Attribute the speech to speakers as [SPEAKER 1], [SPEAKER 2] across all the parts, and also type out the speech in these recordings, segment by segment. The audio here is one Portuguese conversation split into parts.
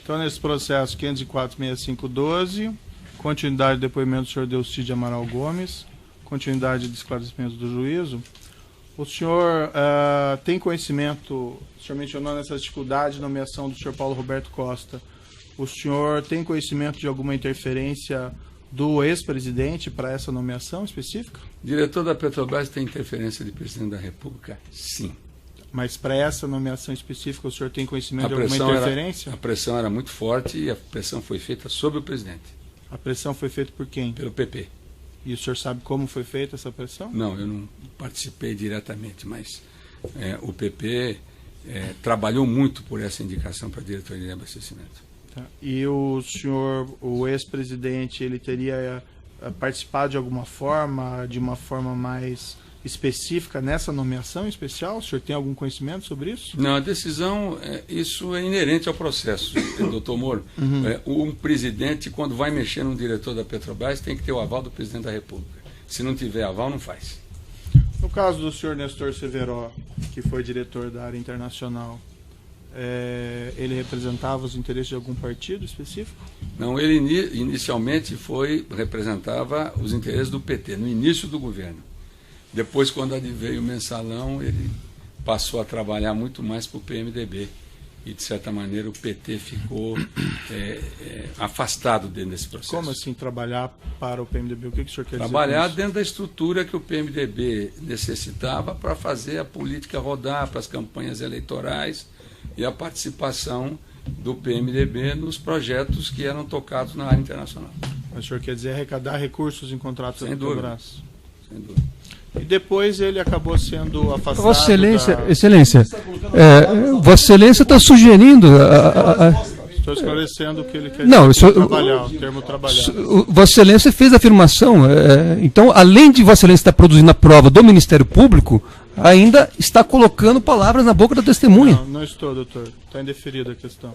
[SPEAKER 1] Então, nesse processo 504-6512, continuidade do depoimento do senhor Delcídio Amaral Gomes, continuidade de esclarecimento do juízo, o senhor tem conhecimento, o senhor mencionou nessa dificuldade de nomeação do senhor Paulo Roberto Costa, o senhor tem conhecimento de alguma interferência do ex-presidente para essa nomeação específica?
[SPEAKER 2] Diretor da Petrobras tem interferência de presidente da República? Sim.
[SPEAKER 1] Mas para essa nomeação específica, o senhor tem conhecimento de alguma interferência?
[SPEAKER 2] A pressão era muito forte e a pressão foi feita sobre o presidente.
[SPEAKER 1] A pressão foi feita por quem?
[SPEAKER 2] Pelo PP.
[SPEAKER 1] E o senhor sabe como foi feita essa pressão?
[SPEAKER 2] Não, eu não participei diretamente, mas o PP trabalhou muito por essa indicação para a diretoria de abastecimento.
[SPEAKER 1] Tá. E o senhor, o ex-presidente, ele teria participado de alguma forma, de uma forma mais específica nessa nomeação especial? O senhor tem algum conhecimento sobre isso?
[SPEAKER 2] Não, a decisão, isso é inerente ao processo, doutor Moro. Um presidente, quando vai mexer num diretor da Petrobras, tem que ter o aval do presidente da República. Se não tiver aval, não faz.
[SPEAKER 1] No caso do senhor Nestor Severo, que foi diretor da área internacional, ele representava os interesses de algum partido específico?
[SPEAKER 2] Não, ele inicialmente representava os interesses do PT, no início do governo. Depois, quando veio o mensalão, ele passou a trabalhar muito mais para o PMDB. E, de certa maneira, o PT ficou afastado dentro desse processo.
[SPEAKER 1] Como assim trabalhar para o PMDB? O que o senhor quer dizer?
[SPEAKER 2] Trabalhar dentro da estrutura que o PMDB necessitava para fazer a política rodar, para as campanhas eleitorais e a participação do PMDB nos projetos que eram tocados na área internacional.
[SPEAKER 1] Mas o senhor quer dizer arrecadar recursos em contratos da Petrobras?
[SPEAKER 2] Sem dúvida.
[SPEAKER 1] E depois ele acabou sendo afastado.
[SPEAKER 3] Vossa Excelência, Vossa Excelência está sugerindo.
[SPEAKER 1] Estou esclarecendo o que ele quer
[SPEAKER 3] dizer.
[SPEAKER 1] Trabalhar, o termo trabalhar.
[SPEAKER 3] Vossa Excelência fez a afirmação. Então, além de Vossa Excelência estar produzindo a prova do Ministério Público, ainda está colocando palavras na boca da testemunha.
[SPEAKER 1] Não estou, doutor. Está indeferida a questão.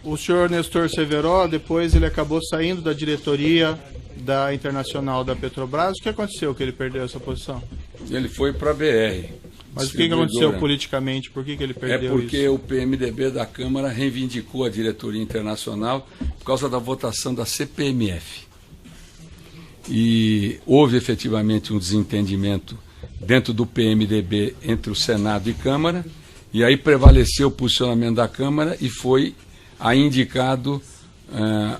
[SPEAKER 1] O senhor Nestor Severo, depois ele acabou saindo da diretoria da Internacional da Petrobras. O que aconteceu que ele perdeu essa posição?
[SPEAKER 2] Ele foi para a BR.
[SPEAKER 1] Mas o que aconteceu politicamente? Por que ele perdeu isso?
[SPEAKER 2] Porque o PMDB da Câmara reivindicou a diretoria internacional por causa da votação da CPMF. E houve efetivamente um desentendimento dentro do PMDB entre o Senado e Câmara, e aí prevaleceu o posicionamento da Câmara e foi indicado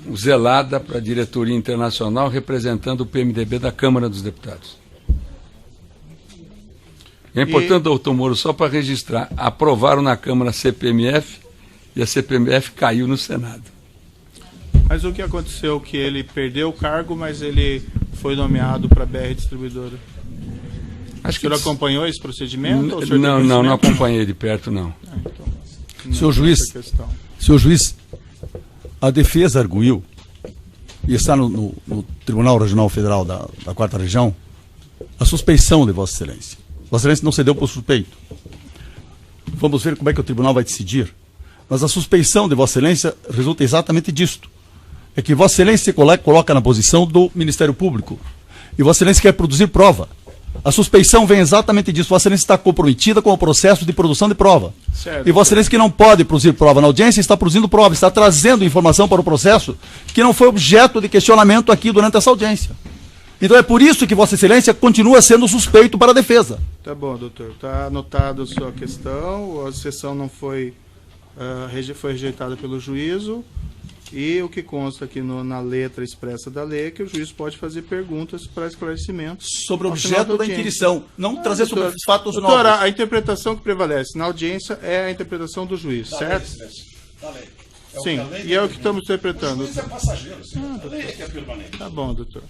[SPEAKER 2] o Zelada para a diretoria internacional, representando o PMDB da Câmara dos Deputados. É importante, doutor Moro, só para registrar, aprovaram na Câmara a CPMF e a CPMF caiu no Senado.
[SPEAKER 1] Mas o que aconteceu? Que ele perdeu o cargo, mas ele foi nomeado para a BR Distribuidora. O senhor acompanhou esse procedimento?
[SPEAKER 2] Não acompanhei de perto, não.
[SPEAKER 1] Então,
[SPEAKER 4] senhor juiz, a defesa arguiu, e está no Tribunal Regional Federal da 4ª Região, a suspeição de Vossa Excelência. Vossa Excelência não cedeu por suspeito. Vamos ver como é que o tribunal vai decidir. Mas a suspeição de Vossa Excelência resulta exatamente disto. É que Vossa Excelência se coloca na posição do Ministério Público. E Vossa Excelência quer produzir prova. A suspeição vem exatamente disso. Vossa Excelência está comprometida com o processo de produção de prova.
[SPEAKER 1] Certo.
[SPEAKER 4] E Vossa Excelência, que não pode produzir prova na audiência, está produzindo prova, está trazendo informação para o processo que não foi objeto de questionamento aqui durante essa audiência. Então é por isso que Vossa Excelência continua sendo suspeito para a defesa.
[SPEAKER 1] Tá bom, doutor. Está anotada a sua questão. A sessão não foi rejeitada pelo juízo. E o que consta aqui na letra expressa da lei é que o juiz pode fazer perguntas para esclarecimento
[SPEAKER 4] sobre o objeto da inquirição, não trazer sobre fatos novos.
[SPEAKER 1] Doutora, a interpretação que prevalece na audiência é a interpretação do juiz, certo? Sim, e é o que estamos interpretando.
[SPEAKER 5] O juiz é passageiro, a lei é que é permanente.
[SPEAKER 1] Tá bom, doutor.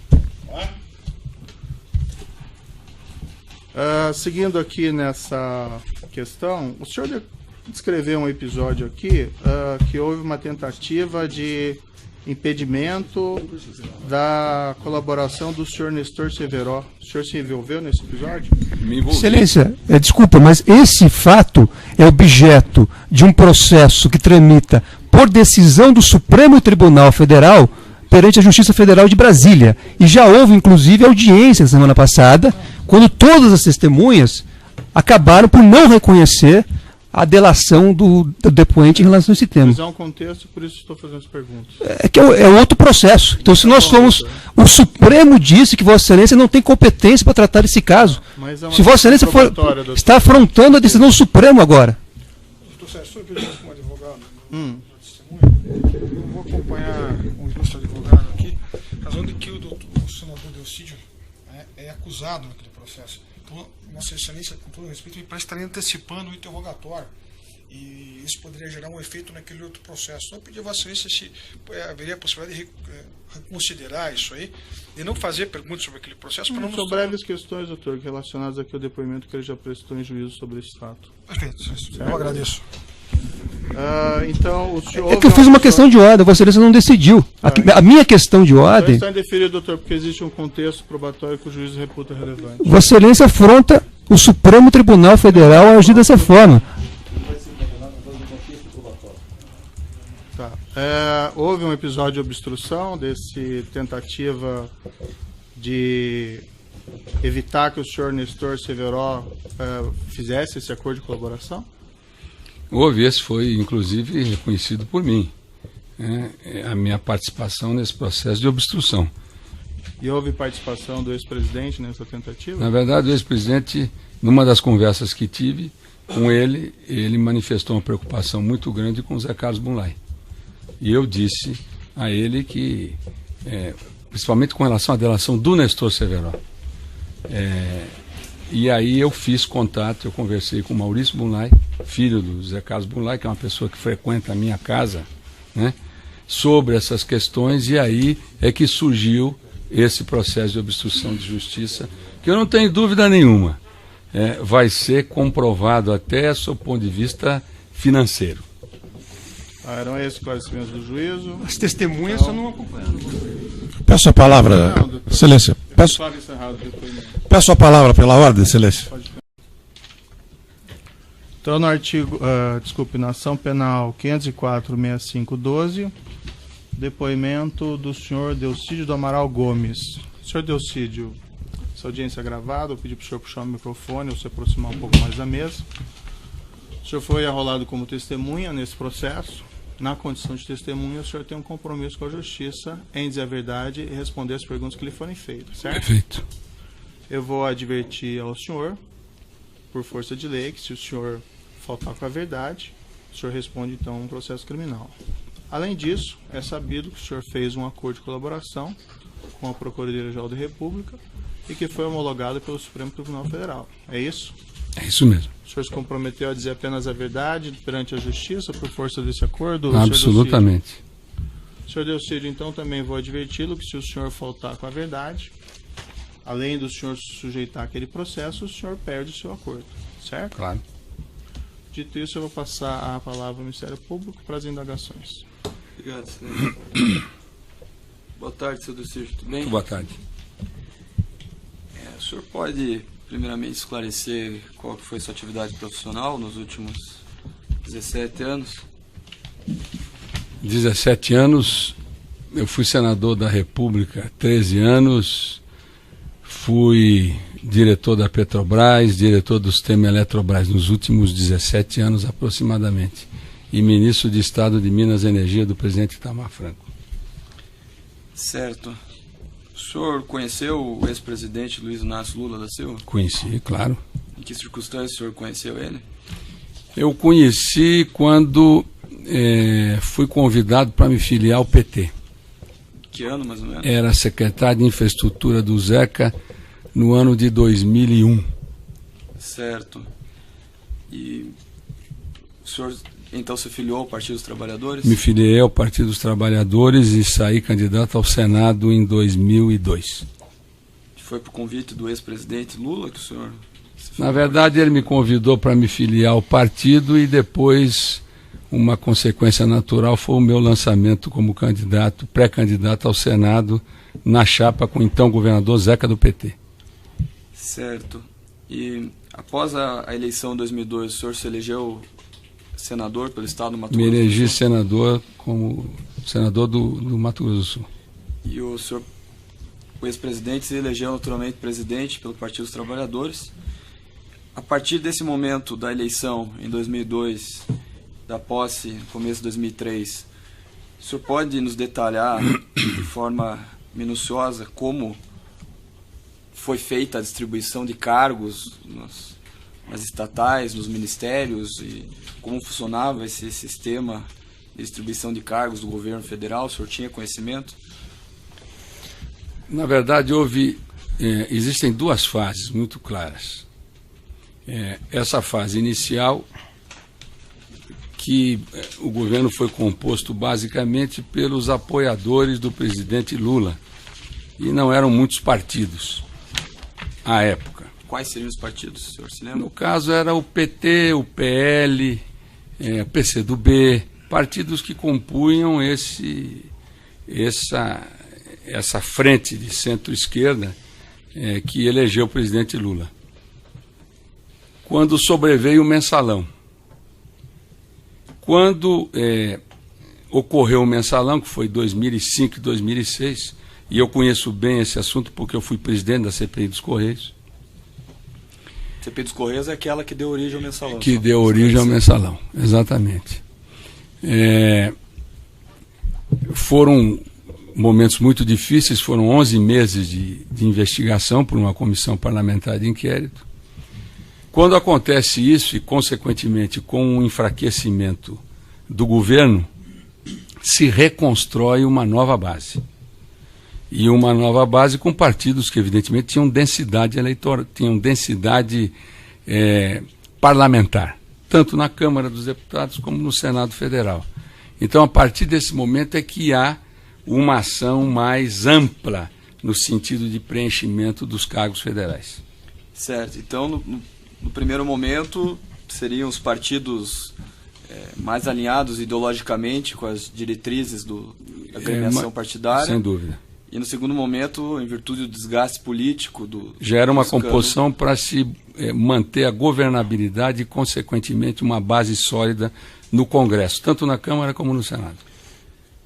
[SPEAKER 1] Seguindo aqui nessa questão, o senhor descreveu um episódio aqui que houve uma tentativa de impedimento da colaboração do senhor Nestor Severo. O senhor se envolveu nesse episódio?
[SPEAKER 3] Excelência, desculpa, mas esse fato é objeto de um processo que tramita por decisão do Supremo Tribunal Federal perante a Justiça Federal de Brasília. E já houve, inclusive, audiência na semana passada, quando todas as testemunhas acabaram por não reconhecer a delação do depoente em relação a esse tema.
[SPEAKER 1] Mas é um contexto, por isso estou fazendo as perguntas.
[SPEAKER 3] É que é outro processo. Então, se nós somos... O Supremo disse que Vossa Excelência não tem competência para tratar desse caso.
[SPEAKER 1] Mas é uma
[SPEAKER 3] Se Vossa Excelência
[SPEAKER 1] probatória, doutor.
[SPEAKER 3] está afrontando a decisão do Supremo agora.
[SPEAKER 6] Doutor Sérgio, sou eu como advogado, eu vou acompanhar o ilustre advogado aqui, razão de que o senador Delcídio é acusado naquele processo. Então, Vossa Excelência, com todo respeito, me parece estar antecipando o interrogatório. E isso poderia gerar um efeito naquele outro processo. Então, eu pedi a Vossa Excelência se haveria a possibilidade de reconsiderar isso aí, e não fazer perguntas sobre aquele processo. Para não
[SPEAKER 1] São breves questões, doutor, relacionadas aqui ao depoimento que ele já prestou em juízo sobre esse fato.
[SPEAKER 6] Perfeito, eu agradeço.
[SPEAKER 1] Então, o senhor...
[SPEAKER 3] É que eu fiz uma questão de ordem, Vossa Excelência não decidiu. A minha questão de
[SPEAKER 1] Então
[SPEAKER 3] ordem...
[SPEAKER 1] está indeferido, doutor, porque existe um contexto probatório que o juiz reputa relevante.
[SPEAKER 3] Vossa Excelência afronta o Supremo Tribunal Federal a agir dessa forma.
[SPEAKER 1] Tá. Houve um episódio de obstrução desse tentativa de evitar que o senhor Nestor Severo fizesse esse acordo de colaboração?
[SPEAKER 2] Houve, esse foi inclusive reconhecido por mim, né, a minha participação nesse processo de obstrução.
[SPEAKER 1] E houve participação do ex-presidente nessa tentativa?
[SPEAKER 2] Na verdade, o ex-presidente, numa das conversas que tive com ele, ele manifestou uma preocupação muito grande com o Zé Carlos Bunlai. E eu disse a ele que, principalmente com relação à delação do Nestor Severo, e aí eu fiz contato, eu conversei com o Maurício Bunlai, filho do Zé Carlos Bunlai, que é uma pessoa que frequenta a minha casa, né, sobre essas questões, e aí é que surgiu esse processo de obstrução de justiça, que eu não tenho dúvida nenhuma, vai ser comprovado até sob o ponto de vista financeiro.
[SPEAKER 1] Eram esses esclarecimentos do juízo.
[SPEAKER 3] As testemunhas só não acompanhando.
[SPEAKER 4] Peço a palavra, Excelência. Peço a palavra pela ordem, Excelência.
[SPEAKER 1] Então, no artigo, na ação penal 504-6512, depoimento do senhor Delcídio do Amaral Gomes. Senhor Delcídio, essa audiência é gravada, eu pedi para o senhor puxar o microfone ou se aproximar um pouco mais da mesa. O senhor foi arrolado como testemunha nesse processo. Na condição de testemunha, o senhor tem um compromisso com a justiça em dizer a verdade e responder as perguntas que lhe forem feitas, certo?
[SPEAKER 2] Perfeito.
[SPEAKER 1] Eu vou advertir ao senhor, por força de lei, que se o senhor faltar com a verdade, o senhor responde então um processo criminal. Além disso, é sabido que o senhor fez um acordo de colaboração com a Procuradoria-Geral da República e que foi homologado pelo Supremo Tribunal Federal. É isso?
[SPEAKER 2] É isso mesmo.
[SPEAKER 1] O senhor se comprometeu a dizer apenas a verdade perante a justiça por força desse acordo?
[SPEAKER 2] Absolutamente.
[SPEAKER 1] Senhor Delcídio, então também vou adverti-lo que se o senhor faltar com a verdade, além do senhor se sujeitar àquele processo, o senhor perde o seu acordo, certo?
[SPEAKER 2] Claro.
[SPEAKER 1] Dito isso, eu vou passar a palavra ao Ministério Público para as indagações.
[SPEAKER 7] Obrigado, senhor. Boa tarde, senhor Delcídio, tudo bem?
[SPEAKER 2] Muito boa tarde.
[SPEAKER 7] O senhor pode, primeiramente, esclarecer qual que foi sua atividade profissional nos últimos 17 anos?
[SPEAKER 2] 17 anos, eu fui senador da República, 13 anos, fui diretor da Petrobras, diretor do sistema Eletrobras nos últimos 17 anos aproximadamente, e ministro de Estado de Minas e Energia do presidente Itamar Franco.
[SPEAKER 7] Certo. O senhor conheceu o ex-presidente Luiz Inácio Lula da Silva?
[SPEAKER 2] Conheci, claro.
[SPEAKER 7] Em que circunstâncias o senhor conheceu ele?
[SPEAKER 2] Eu conheci quando fui convidado para me filiar ao PT.
[SPEAKER 7] Que ano, mais ou menos?
[SPEAKER 2] Era secretário de Infraestrutura do Zeca no ano de 2001.
[SPEAKER 7] Certo. E o senhor então se filiou ao Partido dos Trabalhadores?
[SPEAKER 2] Me filiei ao Partido dos Trabalhadores e saí candidato ao Senado em 2002.
[SPEAKER 7] Foi por convite do ex-presidente Lula que o senhor...
[SPEAKER 2] Na verdade, ele me convidou para me filiar ao partido e depois, uma consequência natural, foi o meu lançamento como candidato, pré-candidato ao Senado, na chapa com o então governador Zeca do PT.
[SPEAKER 7] Certo. E após a eleição de 2002, o senhor se elegeu senador pelo estado do Mato Grosso do Sul?
[SPEAKER 2] Me elegi senador como senador do Mato Grosso do Sul.
[SPEAKER 7] E o senhor, o ex-presidente, se elegeu naturalmente presidente pelo Partido dos Trabalhadores. A partir desse momento da eleição, em 2002, da posse, no começo de 2003, o senhor pode nos detalhar de forma minuciosa como foi feita a distribuição de cargos nas estatais, nos ministérios, e como funcionava esse sistema de distribuição de cargos do governo federal? O senhor tinha conhecimento?
[SPEAKER 2] Na verdade, existem duas fases muito claras. Essa fase inicial, que o governo foi composto basicamente pelos apoiadores do presidente Lula, e não eram muitos partidos à época.
[SPEAKER 7] Quais seriam os partidos, o senhor se lembra?
[SPEAKER 2] No caso era o PT, o PL, PCdoB, partidos que compunham essa frente de centro-esquerda que elegeu o presidente Lula. Quando sobreveio o mensalão. Quando ocorreu o mensalão, que foi 2005 e 2006, e eu conheço bem esse assunto porque eu fui presidente da CPI dos Correios.
[SPEAKER 7] A CPI dos Correios é aquela que deu origem ao mensalão.
[SPEAKER 2] Que deu origem ao mensalão, exatamente. Foram momentos muito difíceis, foram 11 meses de investigação por uma comissão parlamentar de inquérito. Quando acontece isso, e consequentemente com o enfraquecimento do governo, se reconstrói uma nova base. E uma nova base com partidos que evidentemente tinham densidade eleitoral, tinham densidade parlamentar, tanto na Câmara dos Deputados como no Senado Federal. Então, a partir desse momento é que há uma ação mais ampla no sentido de preenchimento dos cargos federais.
[SPEAKER 7] Certo. Então, no primeiro momento, seriam os partidos mais alinhados ideologicamente com as diretrizes da agremiação partidária.
[SPEAKER 2] Sem dúvida.
[SPEAKER 7] E no segundo momento, em virtude do desgaste político
[SPEAKER 2] já era uma composição para se manter a governabilidade e, consequentemente, uma base sólida no Congresso, tanto na Câmara como no Senado.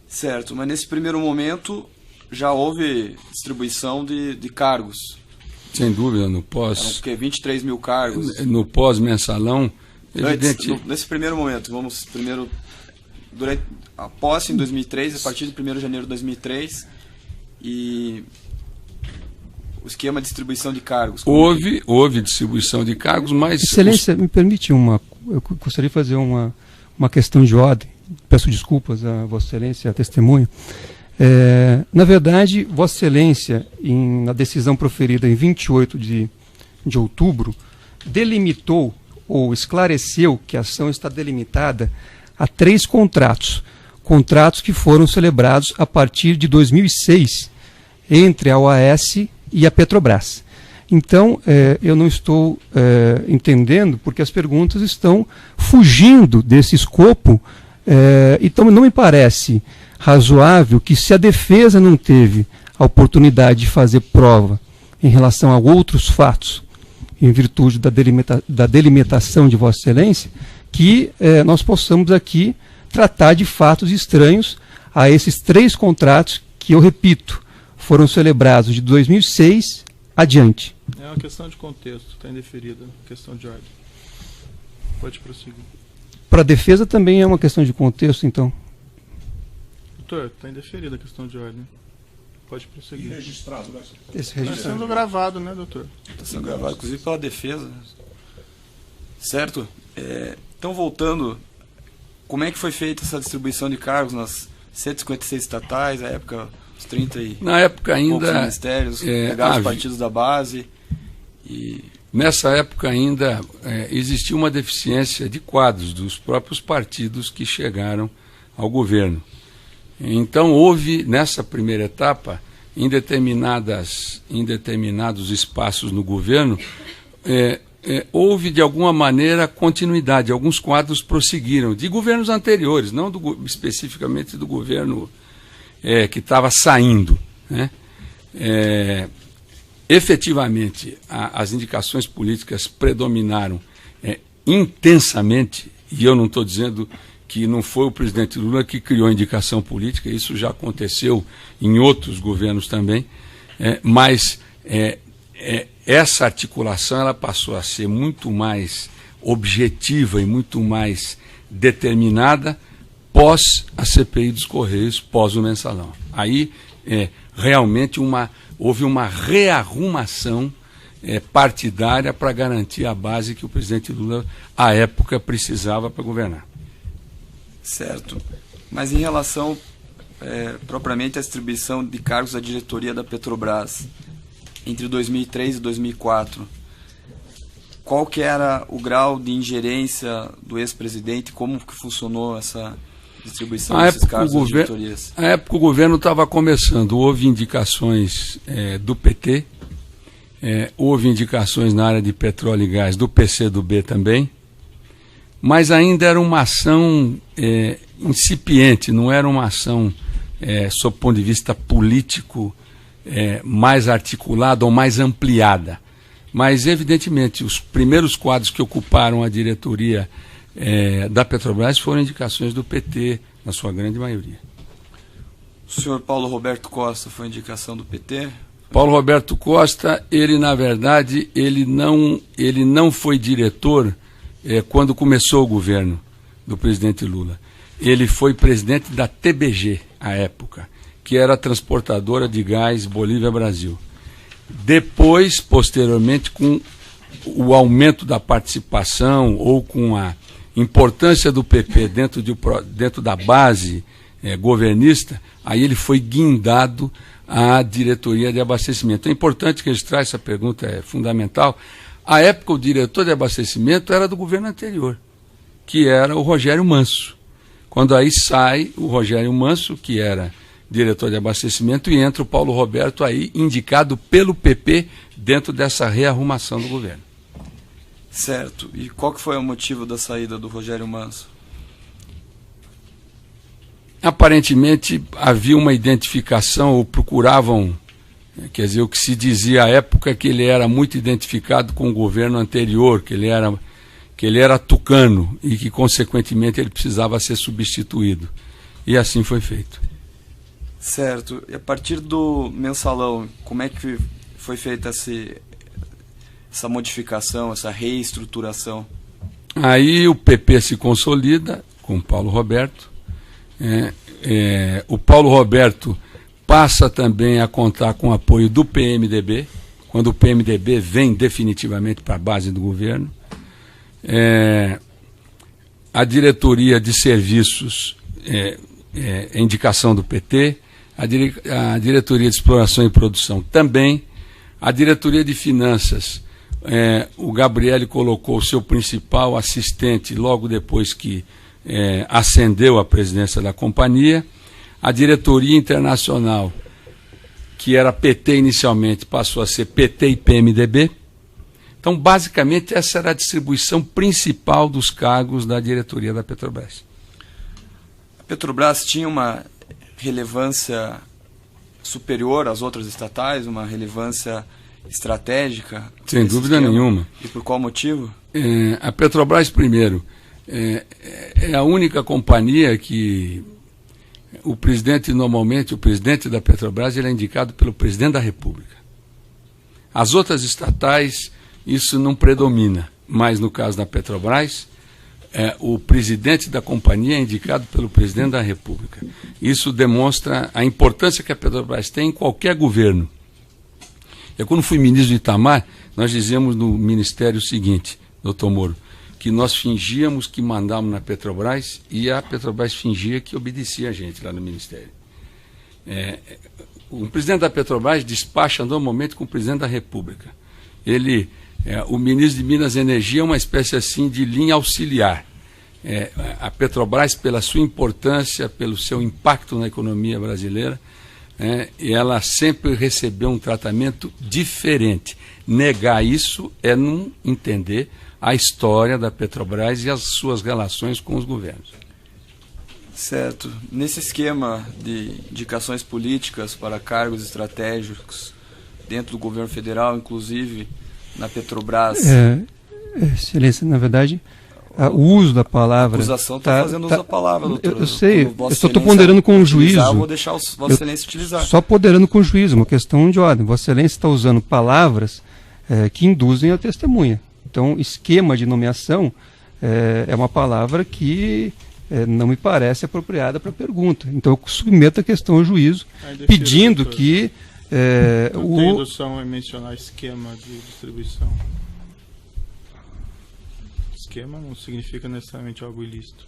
[SPEAKER 7] Certo, mas nesse primeiro momento já houve distribuição de cargos.
[SPEAKER 2] Sem dúvida, no pós...
[SPEAKER 7] Eram o quê? 23 mil cargos?
[SPEAKER 2] No pós-mensalão, evidente...
[SPEAKER 7] Nesse primeiro momento, vamos primeiro... Durante a posse em 2003, a partir de 1º de janeiro de 2003, e o esquema de distribuição de cargos.
[SPEAKER 2] Houve distribuição de cargos, mas...
[SPEAKER 3] Excelência, me permite eu gostaria de fazer uma questão de ordem. Peço desculpas a Vossa Excelência, a testemunha. Na verdade, Vossa Excelência, na decisão proferida em 28 de outubro, delimitou ou esclareceu que a ação está delimitada a 3 contratos. Contratos que foram celebrados a partir de 2006 entre a OAS e a Petrobras. Então, eu não estou entendendo porque as perguntas estão fugindo desse escopo. Então, não me parece razoável que, se a defesa não teve a oportunidade de fazer prova em relação a outros fatos, em virtude da delimitação de Vossa Excelência, que nós possamos aqui tratar de fatos estranhos a esses 3 contratos que, eu repito, foram celebrados de 2006 adiante.
[SPEAKER 1] É uma questão de contexto, está indeferida, questão de ordem. Pode prosseguir.
[SPEAKER 3] Para a defesa também é uma questão de contexto, então?
[SPEAKER 1] Doutor, está indeferida a questão de ordem. Pode prosseguir.
[SPEAKER 5] E registrado, né?
[SPEAKER 1] Está sendo gravado, né, doutor?
[SPEAKER 7] Está sendo gravado, inclusive, pela defesa. Certo? Então, voltando, como é que foi feita essa distribuição de cargos nas 156 estatais, na época, os 30 e
[SPEAKER 2] na época ainda
[SPEAKER 7] poucos ministérios, pegaram os partidos da base e...
[SPEAKER 2] Nessa época ainda existia uma deficiência de quadros dos próprios partidos que chegaram ao governo. Então houve, nessa primeira etapa, em determinados espaços no governo, houve de alguma maneira continuidade, alguns quadros prosseguiram, de governos anteriores, não especificamente do governo que estava saindo, né? Efetivamente, as indicações políticas predominaram intensamente, e eu não estou dizendo que não foi o presidente Lula que criou a indicação política, isso já aconteceu em outros governos também, mas essa articulação ela passou a ser muito mais objetiva e muito mais determinada pós a CPI dos Correios, pós o mensalão. Aí realmente houve uma rearrumação partidária para garantir a base que o presidente Lula, à época, precisava para governar.
[SPEAKER 7] Certo. Mas em relação propriamente à distribuição de cargos da diretoria da Petrobras, entre 2003 e 2004, qual que era o grau de ingerência do ex-presidente, como que funcionou essa distribuição desses cargos das diretorias?
[SPEAKER 2] Na época o governo estava começando, houve indicações do PT, houve indicações na área de petróleo e gás do PCdoB também, mas ainda era uma ação incipiente, não era uma ação, sob o ponto de vista político, mais articulada ou mais ampliada. Mas, evidentemente, os primeiros quadros que ocuparam a diretoria da Petrobras foram indicações do PT, na sua grande maioria.
[SPEAKER 7] O senhor Paulo Roberto Costa foi indicação do PT?
[SPEAKER 2] Paulo Roberto Costa, ele, na verdade, ele não foi diretor quando começou o governo do presidente Lula. Ele foi presidente da TBG, à época, que era a transportadora de gás Bolívia-Brasil. Depois, posteriormente, com o aumento da participação ou com a importância do PP dentro da base governista, aí ele foi guindado à diretoria de abastecimento. É importante registrar, essa pergunta é fundamental. À época, o diretor de abastecimento era do governo anterior, que era o Rogério Manso. Quando aí sai o Rogério Manso, que era diretor de abastecimento, e entra o Paulo Roberto aí, indicado pelo PP, dentro dessa rearrumação do governo.
[SPEAKER 7] Certo. E qual que foi o motivo da saída do Rogério Manso?
[SPEAKER 2] Aparentemente, havia uma identificação, ou procuravam, quer dizer, o que se dizia à época, que ele era muito identificado com o governo anterior, que ele era tucano, e que, consequentemente, ele precisava ser substituído. E assim foi feito.
[SPEAKER 7] Certo. E a partir do mensalão, como é que foi feita essa modificação, essa reestruturação?
[SPEAKER 2] Aí o PP se consolida com o Paulo Roberto. O Paulo Roberto passa também a contar com o apoio do PMDB, quando o PMDB vem definitivamente para a base do governo. A diretoria de serviços é indicação do PT, a diretoria de exploração e produção também, a diretoria de finanças, o Gabriele colocou o seu principal assistente logo depois que ascendeu à presidência da companhia, a diretoria internacional, que era PT inicialmente, passou a ser PT e PMDB. Então, basicamente, essa era a distribuição principal dos cargos da diretoria da Petrobras.
[SPEAKER 7] A Petrobras tinha uma relevância superior às outras estatais, uma relevância estratégica?
[SPEAKER 2] Sem dúvida nenhuma.
[SPEAKER 7] E por qual motivo?
[SPEAKER 2] A Petrobras, primeiro, é a única companhia que o presidente da Petrobras, ele é indicado pelo presidente da República. As outras estatais, isso não predomina, mas no caso da Petrobras, o presidente da companhia é indicado pelo presidente da República. Isso demonstra a importância que a Petrobras tem em qualquer governo. Eu, quando fui ministro de Itamar, nós dizíamos no ministério o seguinte, doutor Moro, que nós fingíamos que mandávamos na Petrobras e a Petrobras fingia que obedecia a gente lá no ministério. O presidente da Petrobras despacha normalmente com o presidente da República. O ministro de Minas e Energia é uma espécie assim de linha auxiliar. A Petrobras, pela sua importância, pelo seu impacto na economia brasileira, ela sempre recebeu um tratamento diferente. Negar isso é não entender a história da Petrobras e as suas relações com os governos.
[SPEAKER 7] Certo. Nesse esquema de indicações políticas para cargos estratégicos dentro do governo federal, inclusive na Petrobras...
[SPEAKER 3] Excelência, na verdade, o uso da palavra...
[SPEAKER 7] A acusação está fazendo uso da palavra, doutor.
[SPEAKER 3] Eu sei, eu só estou ponderando com o juízo.
[SPEAKER 7] Eu vou deixar Vossa Excelência utilizar.
[SPEAKER 3] Só ponderando com o juízo, uma questão de ordem. Vossa Excelência está usando palavras que induzem a testemunha. Então, esquema de nomeação é uma palavra que não me parece apropriada para a pergunta. Então, eu submeto a questão ao juízo, pedindo que...
[SPEAKER 1] Não tem indução em mencionar esquema de distribuição. Esquema não significa necessariamente algo ilícito.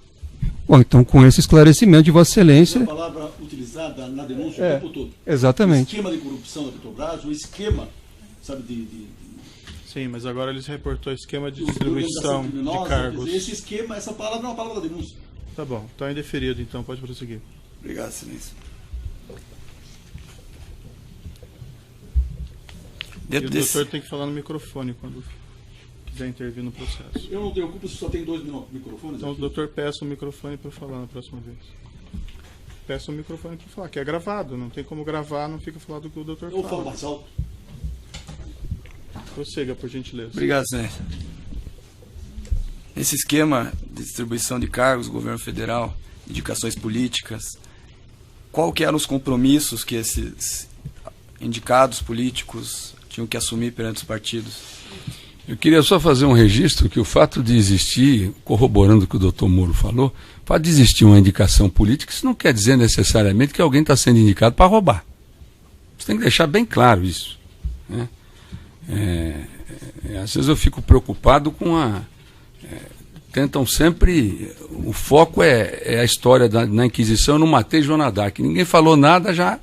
[SPEAKER 3] Bom, então, com esse esclarecimento de Vossa Excelência...
[SPEAKER 4] É a palavra utilizada na denúncia o tempo todo.
[SPEAKER 3] Exatamente.
[SPEAKER 4] O esquema de corrupção da Petrobras, o esquema, sabe,
[SPEAKER 1] Sim, mas agora eles reportou esquema de distribuição de cargos.
[SPEAKER 4] Esse esquema, essa palavra não é uma palavra da denúncia.
[SPEAKER 1] Tá bom, está indeferido, então pode prosseguir.
[SPEAKER 7] Obrigado, Excelência.
[SPEAKER 1] E o doutor tem que falar no microfone quando quiser intervir no processo.
[SPEAKER 4] Eu não tenho culpa se só tem 2 microfones.
[SPEAKER 1] Então o doutor peça o microfone para falar na próxima vez. Peça o microfone para falar, que é gravado, não tem como gravar, não fica falando do que o doutor fala.
[SPEAKER 4] Eu falo mais alto.
[SPEAKER 1] Prossiga, por gentileza.
[SPEAKER 7] Obrigado, Excelência. Nesse esquema de distribuição de cargos, governo federal, indicações políticas, qual que eram os compromissos que esses indicados políticos tinham que assumir perante os partidos?
[SPEAKER 2] Eu queria só fazer um registro que o fato de existir, corroborando o que o doutor Moro falou, o fato de existir uma indicação política, isso não quer dizer necessariamente que alguém está sendo indicado para roubar. Você tem que deixar bem claro isso, né? Às vezes eu fico preocupado com tentam sempre... O foco é a história na Inquisição. Eu não matei Joana d'Arc. Ninguém falou nada já.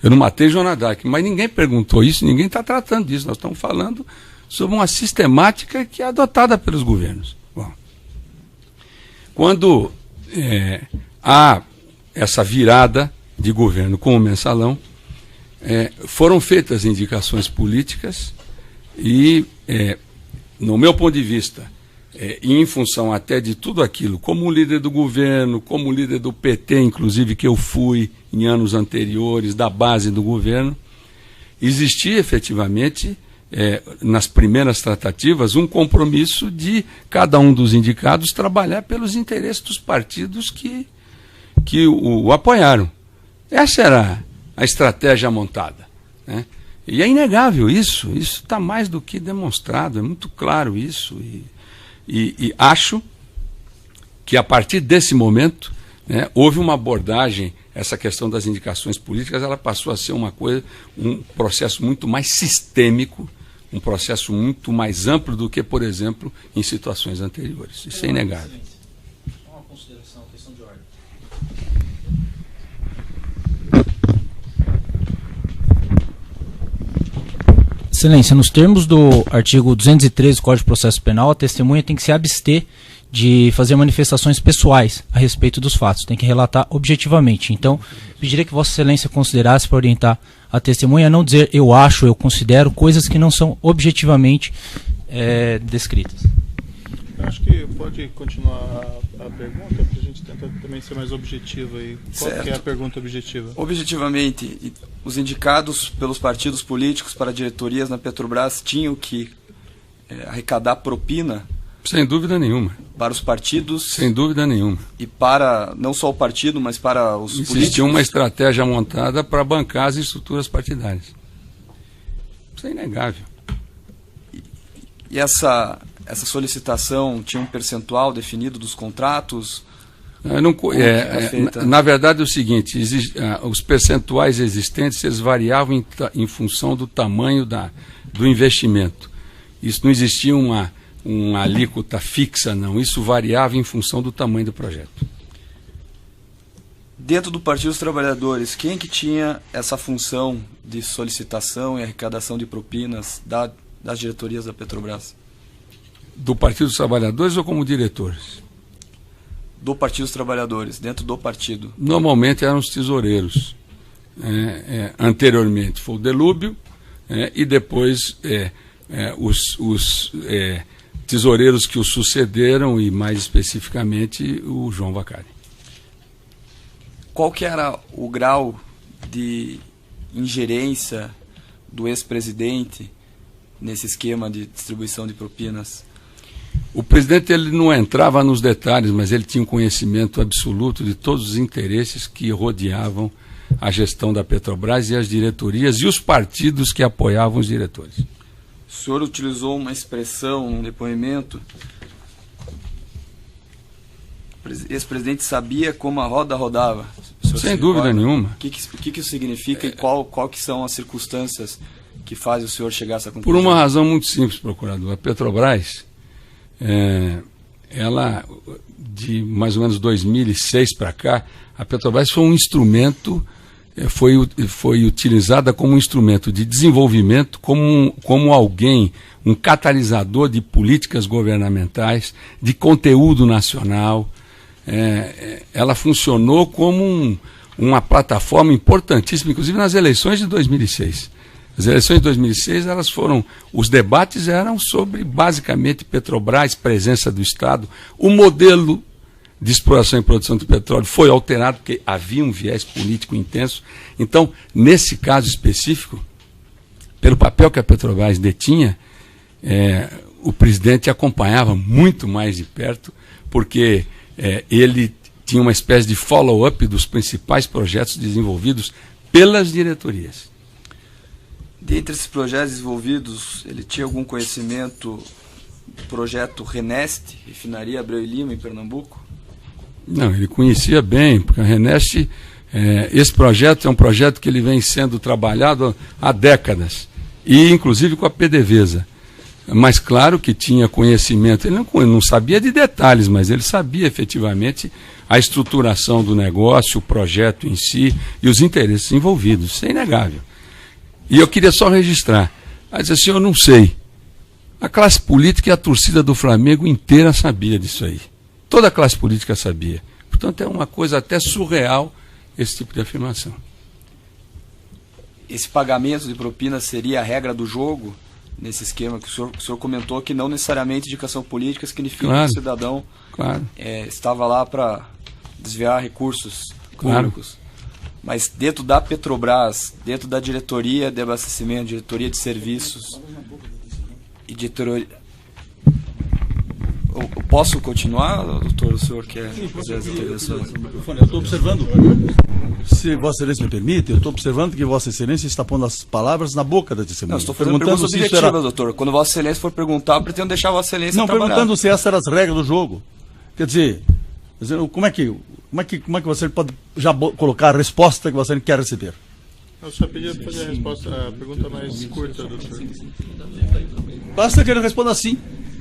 [SPEAKER 2] Eu não matei Joana d'Arc. Mas ninguém perguntou isso, ninguém está tratando disso. Nós estamos falando sobre uma sistemática que é adotada pelos governos. Bom, quando há essa virada de governo com o mensalão, foram feitas indicações políticas e, no meu ponto de vista, e em função até de tudo aquilo, como líder do governo, como líder do PT, inclusive, que eu fui em anos anteriores, da base do governo, existia efetivamente, nas primeiras tratativas, um compromisso de cada um dos indicados trabalhar pelos interesses dos partidos que o apoiaram. Essa era a estratégia montada, né? E é inegável isso está mais do que demonstrado, é muito claro isso, e acho que a partir desse momento, né, houve uma abordagem, essa questão das indicações políticas, ela passou a ser um processo muito mais sistêmico, um processo muito mais amplo do que, por exemplo, em situações anteriores. Isso é inegável.
[SPEAKER 8] Uma consideração, questão de ordem. Excelência, nos termos do artigo 213 do Código de Processo Penal, a testemunha tem que se abster de fazer manifestações pessoais a respeito dos fatos, tem que relatar objetivamente. Então, pediria que Vossa Excelência considerasse para orientar a testemunha a não dizer eu acho, eu considero, coisas que não são objetivamente descritas.
[SPEAKER 1] Acho que pode continuar a pergunta, para a gente tentar também ser mais objetivo aí. Qual que é a pergunta objetiva?
[SPEAKER 7] Objetivamente, os indicados pelos partidos políticos para diretorias na Petrobras tinham que arrecadar propina?
[SPEAKER 2] Sem dúvida nenhuma.
[SPEAKER 7] Para os partidos?
[SPEAKER 2] Sem dúvida nenhuma.
[SPEAKER 7] E para, não só o partido, mas para os políticos?
[SPEAKER 2] Existia uma estratégia montada para bancar as estruturas partidárias. Isso é inegável.
[SPEAKER 7] E essa solicitação tinha um percentual definido dos contratos?
[SPEAKER 2] Na verdade é o seguinte, os percentuais existentes eles variavam em função do tamanho do investimento. Isso não existia uma alíquota fixa, não. Isso variava em função do tamanho do projeto.
[SPEAKER 7] Dentro do Partido dos Trabalhadores, quem que tinha essa função de solicitação e arrecadação de propinas das diretorias da Petrobras?
[SPEAKER 2] Do Partido dos Trabalhadores ou como diretores?
[SPEAKER 7] Do Partido dos Trabalhadores, dentro do partido.
[SPEAKER 2] Normalmente eram os tesoureiros. Anteriormente foi o Delúbio, e depois os tesoureiros que o sucederam, e mais especificamente o João Vacari.
[SPEAKER 7] Qual que era o grau de ingerência do ex-presidente nesse esquema de distribuição de propinas?
[SPEAKER 2] O presidente ele não entrava nos detalhes, mas ele tinha um conhecimento absoluto de todos os interesses que rodeavam a gestão da Petrobras e as diretorias e os partidos que apoiavam os diretores.
[SPEAKER 7] O senhor utilizou uma expressão num depoimento. O ex-presidente sabia como a roda rodava.
[SPEAKER 2] Sem dúvida nenhuma.
[SPEAKER 7] O que isso significa e qual que são as circunstâncias que fazem o senhor chegar a essa
[SPEAKER 2] Por
[SPEAKER 7] conclusão?
[SPEAKER 2] uma razão muito simples, procurador. A Petrobras, ela, de mais ou menos 2006 para cá, a Petrobras foi um instrumento, foi utilizada como um instrumento de desenvolvimento, como alguém, um catalisador de políticas governamentais, de conteúdo nacional. Ela funcionou como uma plataforma importantíssima, inclusive nas eleições de 2006. As eleições de 2006, os debates eram sobre, basicamente, Petrobras, presença do Estado. O modelo de exploração e produção do petróleo foi alterado porque havia um viés político intenso. Então, nesse caso específico, pelo papel que a Petrobras detinha, o presidente acompanhava muito mais de perto, porque ele tinha uma espécie de follow-up dos principais projetos desenvolvidos pelas diretorias.
[SPEAKER 7] Dentre esses projetos desenvolvidos, ele tinha algum conhecimento do projeto Renest, refinaria Abreu e Lima, em Pernambuco?
[SPEAKER 2] Não, ele conhecia bem, porque a Renest, esse projeto é um projeto que ele vem sendo trabalhado há décadas, e inclusive com a PDVSA. Mas claro que tinha conhecimento, ele não sabia de detalhes, mas ele sabia efetivamente a estruturação do negócio, o projeto em si e os interesses envolvidos, isso é inegável. E eu queria só registrar, mas assim, eu não sei, a classe política e a torcida do Flamengo inteira sabia disso aí, toda a classe política sabia, portanto é uma coisa até surreal esse tipo de afirmação.
[SPEAKER 7] Esse pagamento de propina seria a regra do jogo? Nesse esquema que o senhor comentou, que não necessariamente indicação política significa que o cidadão estava lá para desviar recursos públicos. Mas dentro da Petrobras, dentro da diretoria de abastecimento, diretoria de serviços e diretoria... Eu posso continuar, doutor? O senhor quer fazer as intervenções?
[SPEAKER 4] Eu estou observando, se Vossa Excelência me permite, eu estou observando que Vossa Excelência está pondo as palavras na boca da testemunha.
[SPEAKER 7] Não, estou fazendo perguntas objetivas, doutor. Quando Vossa Excelência for perguntar, eu pretendo deixar Vossa Excelência trabalhar.
[SPEAKER 4] Não, perguntando se essas eram as regras do jogo. Quer dizer, como é que você pode já colocar a resposta que você quer receber?
[SPEAKER 1] Eu só pedi para fazer a pergunta mais curta, doutor.
[SPEAKER 4] Basta que ele responda assim.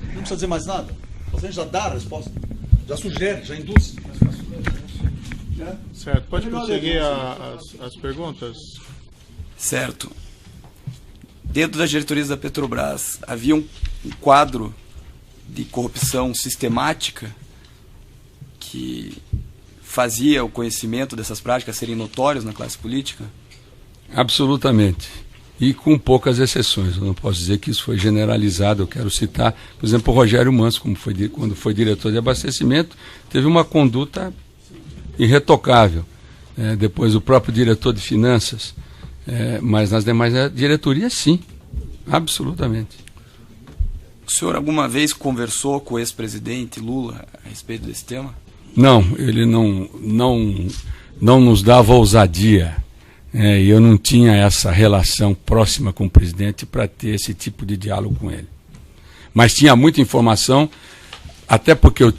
[SPEAKER 4] Não precisa dizer mais nada. Você já dá a resposta. Já sugere, já induz.
[SPEAKER 1] Certo. Pode prosseguir as perguntas?
[SPEAKER 7] Certo. Dentro das diretorias da Petrobras, havia um quadro de corrupção sistemática que fazia o conhecimento dessas práticas serem notórios na classe política?
[SPEAKER 2] Absolutamente. E com poucas exceções. Eu não posso dizer que isso foi generalizado. Eu quero citar, por exemplo, o Rogério Manso, quando foi diretor de abastecimento, teve uma conduta irretocável. Depois o próprio diretor de finanças. Mas nas demais diretorias, sim. Absolutamente.
[SPEAKER 7] O senhor alguma vez conversou com o ex-presidente Lula a respeito desse tema?
[SPEAKER 2] Não, ele não nos dava ousadia. E eu não tinha essa relação próxima com o presidente para ter esse tipo de diálogo com ele. Mas tinha muita informação, até porque eu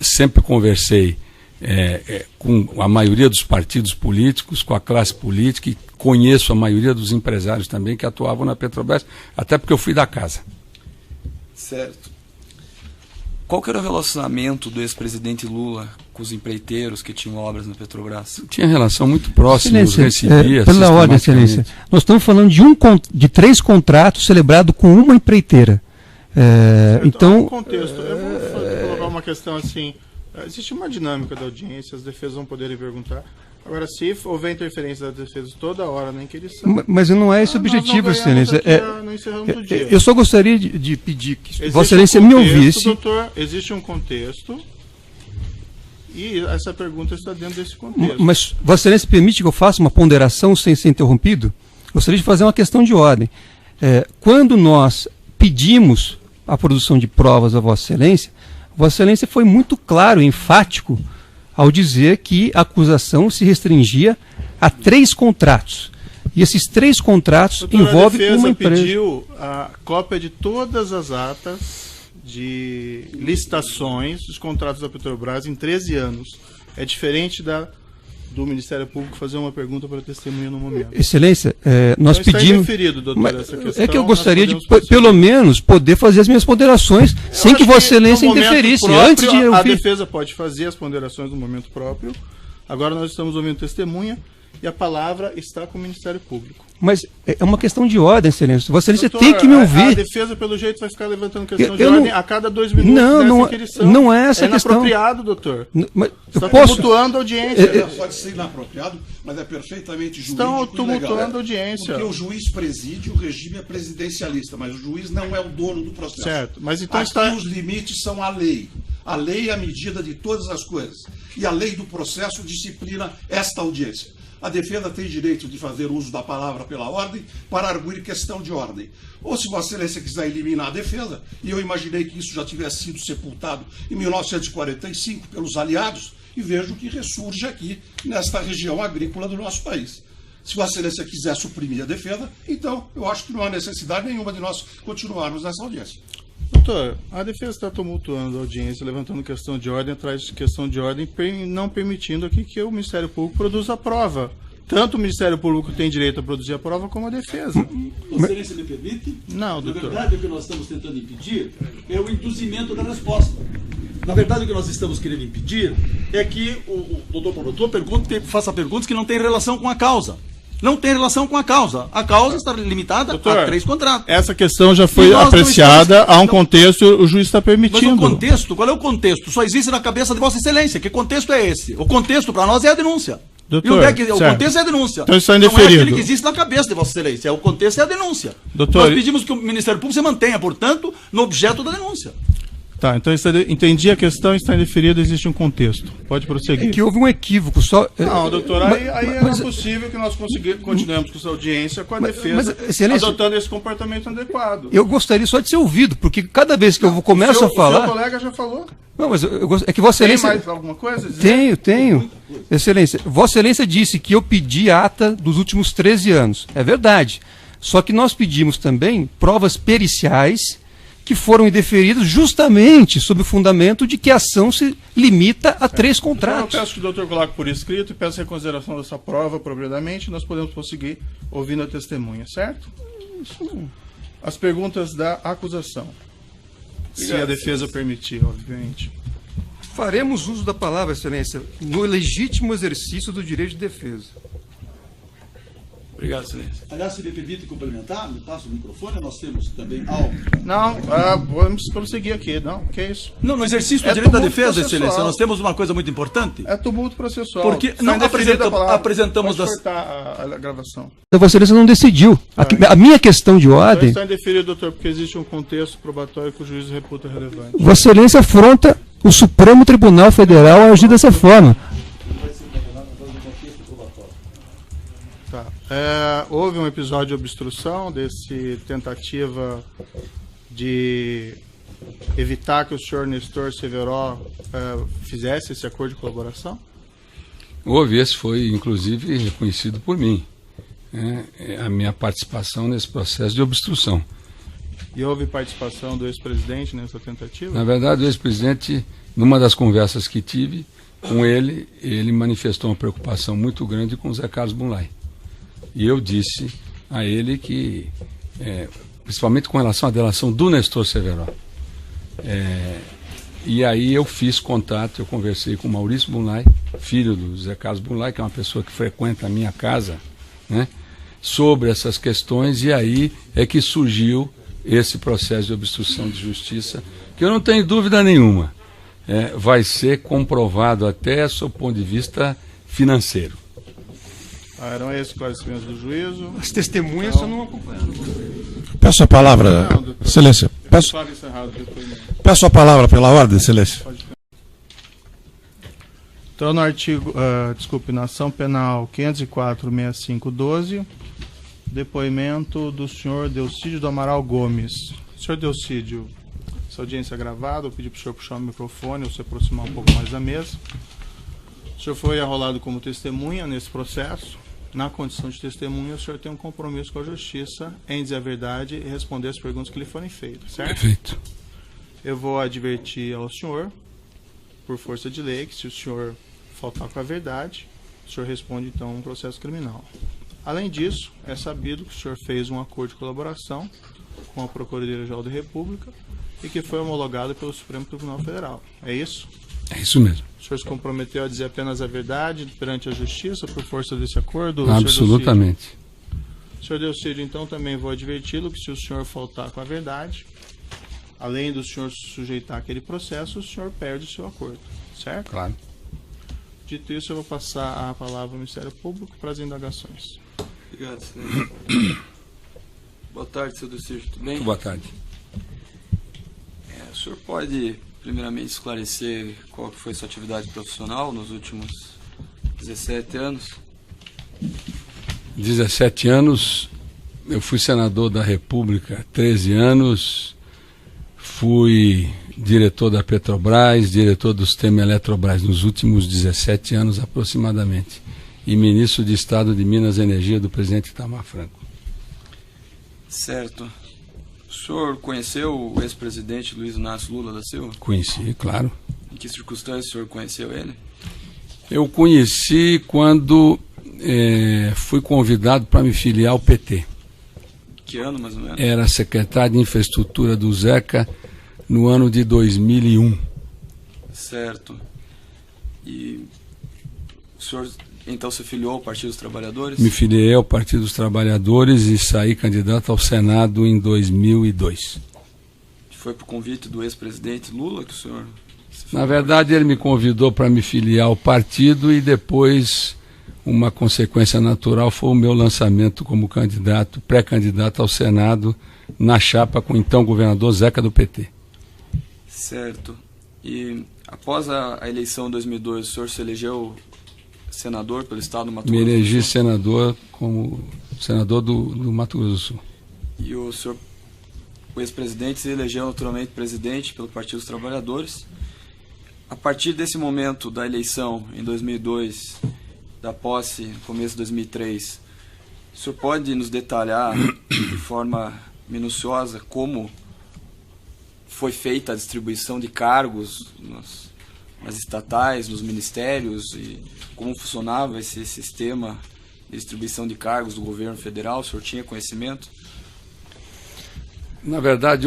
[SPEAKER 2] sempre conversei com a maioria dos partidos políticos, com a classe política, e conheço a maioria dos empresários também que atuavam na Petrobras, até porque eu fui da casa.
[SPEAKER 7] Certo. Qual que era o relacionamento do ex-presidente Lula com os empreiteiros que tinham obras na Petrobras?
[SPEAKER 2] Tinha relação muito próxima, os recebia
[SPEAKER 3] pela ordem, Excelência. Nós estamos falando de 3 contratos celebrados com uma empreiteira. Então,
[SPEAKER 1] contexto. Eu vou colocar uma questão assim. Existe uma dinâmica da audiência, as defesas vão poderem perguntar. Agora, se houver interferência das defesas toda hora na inquirição...
[SPEAKER 3] Mas não é esse o objetivo, Excelência. Eu só gostaria de pedir que Vossa Excelência me ouvisse.
[SPEAKER 1] Doutor, existe um contexto e essa pergunta está dentro desse contexto.
[SPEAKER 3] Mas Vossa Excelência permite que eu faça uma ponderação sem ser interrompido? Gostaria de fazer uma questão de ordem. Quando nós pedimos a produção de provas a Vossa Excelência foi muito claro e enfático ao dizer que a acusação se restringia a 3 contratos. E esses 3 contratos
[SPEAKER 1] Doutor,
[SPEAKER 3] envolvem
[SPEAKER 1] a defesa
[SPEAKER 3] uma empresa.
[SPEAKER 1] pediu a cópia de todas as atas de licitações dos contratos da Petrobras em 13 anos. É diferente do Ministério Público fazer uma pergunta para a testemunha no momento.
[SPEAKER 3] Excelência, nós
[SPEAKER 1] Então,
[SPEAKER 3] pedimos.
[SPEAKER 1] está indeferido, doutor,
[SPEAKER 3] Mas
[SPEAKER 1] essa questão.
[SPEAKER 3] é que eu
[SPEAKER 1] Nós
[SPEAKER 3] gostaria de,
[SPEAKER 1] podemos prosseguir.
[SPEAKER 3] pelo menos, poder fazer as minhas ponderações sem que
[SPEAKER 1] acho
[SPEAKER 3] Vossa Excelência
[SPEAKER 1] no momento
[SPEAKER 3] interferisse.
[SPEAKER 1] próprio,
[SPEAKER 3] Antes de
[SPEAKER 1] a
[SPEAKER 3] ouvir.
[SPEAKER 1] defesa pode fazer as ponderações no momento próprio. Agora nós estamos ouvindo testemunha e a palavra está com o Ministério Público.
[SPEAKER 3] Mas é uma questão de ordem, Excelência. Vossa Excelência
[SPEAKER 1] Doutor,
[SPEAKER 3] tem que me
[SPEAKER 1] A
[SPEAKER 3] ouvir.
[SPEAKER 1] defesa, pelo jeito, vai ficar levantando questão de
[SPEAKER 3] eu não-
[SPEAKER 1] ordem a cada 2 minutos
[SPEAKER 3] Não,
[SPEAKER 1] nessa
[SPEAKER 3] não,
[SPEAKER 1] inquirição.
[SPEAKER 3] não é essa a questão.
[SPEAKER 1] inapropriado, doutor.
[SPEAKER 3] Mas
[SPEAKER 1] Está
[SPEAKER 3] eu posso.
[SPEAKER 1] tumultuando a audiência.
[SPEAKER 5] Pode ser inapropriado, mas é perfeitamente jurídico
[SPEAKER 1] Estão
[SPEAKER 5] e legal.
[SPEAKER 1] tumultuando a audiência.
[SPEAKER 5] Porque o juiz preside, o regime é presidencialista, mas o juiz não é o dono do processo.
[SPEAKER 1] Certo, mas então
[SPEAKER 5] Aqui
[SPEAKER 1] está-
[SPEAKER 5] os limites são a lei. A lei é a medida de todas as coisas. E a lei do processo disciplina esta audiência. A defesa tem direito de fazer uso da palavra pela ordem para arguir questão de ordem. Ou, se Vossa Excelência quiser eliminar a defesa, e eu imaginei que isso já tivesse sido sepultado em 1945 pelos aliados, e vejo que ressurge aqui nesta região agrícola do nosso país. Se Vossa Excelência quiser suprimir a defesa, então eu acho que não há necessidade nenhuma de nós continuarmos nessa audiência.
[SPEAKER 1] Doutor, a defesa está tumultuando a audiência, levantando questão de ordem atrás de questão de ordem, não permitindo aqui que o Ministério Público produza a prova. Tanto o Ministério Público tem direito a produzir a prova, como a defesa.
[SPEAKER 9] Vossa Excelência me permite?
[SPEAKER 1] Não,
[SPEAKER 9] Na
[SPEAKER 1] doutor.
[SPEAKER 9] verdade, o que nós estamos tentando impedir é o induzimento da resposta. Na verdade, o que nós estamos querendo impedir é que o doutor promotor faça perguntas que não têm relação com a causa. Não tem relação com a causa. A causa está limitada
[SPEAKER 1] Doutor,
[SPEAKER 9] a 3 contratos.
[SPEAKER 1] Essa questão já
[SPEAKER 9] E
[SPEAKER 1] foi
[SPEAKER 9] nós não
[SPEAKER 1] apreciada,
[SPEAKER 9] estamos-
[SPEAKER 1] há um contexto, o juiz está
[SPEAKER 9] Mas
[SPEAKER 1] permitindo.
[SPEAKER 9] o contexto, qual é o contexto? Só existe na cabeça de Vossa Excelência. Que contexto é esse? O contexto para nós é a denúncia.
[SPEAKER 1] Doutor,
[SPEAKER 9] e onde é que o
[SPEAKER 1] certo.
[SPEAKER 9] contexto é a denúncia.
[SPEAKER 1] Então está
[SPEAKER 9] não é
[SPEAKER 1] indeferido.
[SPEAKER 9] aquele que existe na cabeça de Vossa Excelência. O contexto é a denúncia.
[SPEAKER 1] Doutor,
[SPEAKER 9] Nós pedimos que o Ministério Público se mantenha, portanto, no objeto da denúncia.
[SPEAKER 1] Tá, então entendi a questão, está indeferido, existe um contexto. Pode prosseguir.
[SPEAKER 3] É que houve um equívoco. Só,
[SPEAKER 1] Não, doutor, aí
[SPEAKER 3] mas-
[SPEAKER 1] é possível que nós continuemos com essa audiência com a defesa,
[SPEAKER 3] Excelência,
[SPEAKER 1] adotando esse comportamento adequado.
[SPEAKER 3] eu gostaria só de ser ouvido, porque cada vez que eu começo a
[SPEAKER 1] O
[SPEAKER 3] falar.
[SPEAKER 1] seu colega já falou.
[SPEAKER 3] Não, mas é que Vossa
[SPEAKER 1] Tem
[SPEAKER 3] Excelência.
[SPEAKER 1] mais alguma coisa a dizer?
[SPEAKER 3] Tenho. Excelência, Vossa Excelência disse que eu pedi ata dos últimos 13 anos. É verdade. Só que nós pedimos também provas periciais que foram indeferidas justamente sob o fundamento de que a ação se limita a 3
[SPEAKER 1] Então, eu
[SPEAKER 3] contratos.
[SPEAKER 1] peço que o doutor coloque por escrito e peço a reconsideração dessa prova apropriadamente. Nós podemos prosseguir ouvindo a testemunha, certo? As perguntas da acusação. Se a defesa permitir, obviamente.
[SPEAKER 3] Faremos uso da palavra, Excelência, no legítimo exercício do direito de defesa.
[SPEAKER 9] Obrigado, Excelência.
[SPEAKER 5] Aliás, se me permite complementar, me passa o microfone, nós temos também algo.
[SPEAKER 1] Não, vamos prosseguir aqui. Não, que isso?
[SPEAKER 9] Não, no exercício do
[SPEAKER 1] É
[SPEAKER 9] direito da
[SPEAKER 1] tumulto
[SPEAKER 9] defesa,
[SPEAKER 1] processual.
[SPEAKER 9] Excelência, nós temos uma coisa muito importante.
[SPEAKER 1] É tumulto processual.
[SPEAKER 9] Porque
[SPEAKER 1] Está
[SPEAKER 9] não
[SPEAKER 1] indeferida a palavra.
[SPEAKER 9] apresentamos
[SPEAKER 1] Pode
[SPEAKER 9] das-
[SPEAKER 1] cortar a gravação.
[SPEAKER 3] Então, Vossa Excelência não decidiu. A minha questão de
[SPEAKER 1] Então
[SPEAKER 3] ordem,
[SPEAKER 1] está indeferido, doutor, porque existe um contexto probatório que o juiz reputa relevante.
[SPEAKER 3] Vossa Excelência afronta o Supremo Tribunal Federal a agir dessa forma.
[SPEAKER 1] Tá. Houve um episódio de obstrução desse tentativa de evitar que o senhor Nestor Severo fizesse esse acordo de colaboração?
[SPEAKER 2] Houve, esse foi inclusive reconhecido por mim, né, a minha participação nesse processo de obstrução.
[SPEAKER 1] E houve participação do ex-presidente nessa tentativa?
[SPEAKER 2] Na verdade, o ex-presidente, numa das conversas que tive com ele, ele manifestou uma preocupação muito grande com o Zé Carlos Bunlai. E eu disse a ele que, principalmente com relação à delação do Nestor Severo, e aí eu fiz contato, eu conversei com o Maurício Bunlai, filho do Zé Carlos Bunlai, que é uma pessoa que frequenta a minha casa, né, sobre essas questões, e aí é que surgiu esse processo de obstrução de justiça, que eu não tenho dúvida nenhuma, vai ser comprovado até sob o ponto de vista financeiro.
[SPEAKER 1] Eram esses esclarecimentos do juízo.
[SPEAKER 3] As testemunhas só não acompanharam.
[SPEAKER 4] Peço a palavra,
[SPEAKER 1] Não, doutor.
[SPEAKER 4] Excelência.
[SPEAKER 1] Fala encerrado o depoimento.
[SPEAKER 4] Peço a palavra pela ordem, Excelência.
[SPEAKER 1] Então, no artigo, na ação penal 504-6512, depoimento do senhor Delcídio do Amaral Gomes. Senhor Delcídio, essa audiência é gravada, eu pedi para o senhor puxar o microfone ou se aproximar um pouco mais da mesa. O senhor foi arrolado como testemunha nesse processo. na condição de testemunha, o senhor tem um compromisso com a justiça em dizer a verdade e responder as perguntas que lhe forem feitas, certo?
[SPEAKER 2] Perfeito.
[SPEAKER 1] Eu vou advertir ao senhor, por força de lei, que se o senhor faltar com a verdade, o senhor responde então um processo criminal. Além disso, é sabido que o senhor fez um acordo de colaboração com a Procuradoria-Geral da República e que foi homologado pelo Supremo Tribunal Federal. É isso?
[SPEAKER 2] É isso mesmo.
[SPEAKER 1] O senhor se comprometeu a dizer apenas a verdade perante a justiça por força desse acordo?
[SPEAKER 2] Absolutamente.
[SPEAKER 1] Senhor Delcídio, então também vou adverti-lo que se o senhor faltar com a verdade, além do senhor sujeitar aquele processo, o senhor perde o seu acordo, certo?
[SPEAKER 2] Claro.
[SPEAKER 1] Dito isso, eu vou passar a palavra ao Ministério Público para as indagações.
[SPEAKER 7] Obrigado, senhor. Boa tarde, senhor Delcídio, tudo bem?
[SPEAKER 2] Muito boa tarde.
[SPEAKER 7] O senhor pode, primeiramente, esclarecer qual que foi sua atividade profissional nos últimos 17 anos?
[SPEAKER 2] 17 anos, eu fui senador da República, 13 anos, fui diretor da Petrobras, diretor do sistema Eletrobras nos últimos 17 anos aproximadamente, e ministro de Estado de Minas e Energia do presidente Itamar Franco.
[SPEAKER 7] Certo. O senhor conheceu o ex-presidente Luiz Inácio Lula da Silva?
[SPEAKER 2] Conheci, claro.
[SPEAKER 7] Em que circunstâncias o senhor conheceu ele?
[SPEAKER 2] Eu conheci quando fui convidado para me filiar ao PT.
[SPEAKER 7] Que ano, mais ou menos?
[SPEAKER 2] Era secretário de Infraestrutura do Zeca no ano de 2001.
[SPEAKER 7] Certo. E o senhor então se filiou ao Partido dos Trabalhadores?
[SPEAKER 2] Me filiei ao Partido dos Trabalhadores e saí candidato ao Senado em 2002.
[SPEAKER 7] Foi por convite do ex-presidente Lula que o senhor...
[SPEAKER 2] Na verdade, ele me convidou para me filiar ao partido e depois, uma consequência natural foi o meu lançamento como candidato, pré-candidato ao Senado, na chapa com o então governador Zeca do PT.
[SPEAKER 7] Certo. E após a eleição de 2002, o senhor se elegeu senador pelo estado do Mato Grosso do Sul?
[SPEAKER 2] Me elegi senador como senador do Mato Grosso do Sul.
[SPEAKER 7] E o senhor, o ex-presidente, se elegeu naturalmente presidente pelo Partido dos Trabalhadores. A partir desse momento da eleição, em 2002, da posse, no começo de 2003, o senhor pode nos detalhar de forma minuciosa como foi feita a distribuição de cargos nas estatais, nos ministérios, e como funcionava esse sistema de distribuição de cargos do governo federal? O senhor tinha conhecimento?
[SPEAKER 2] Na verdade,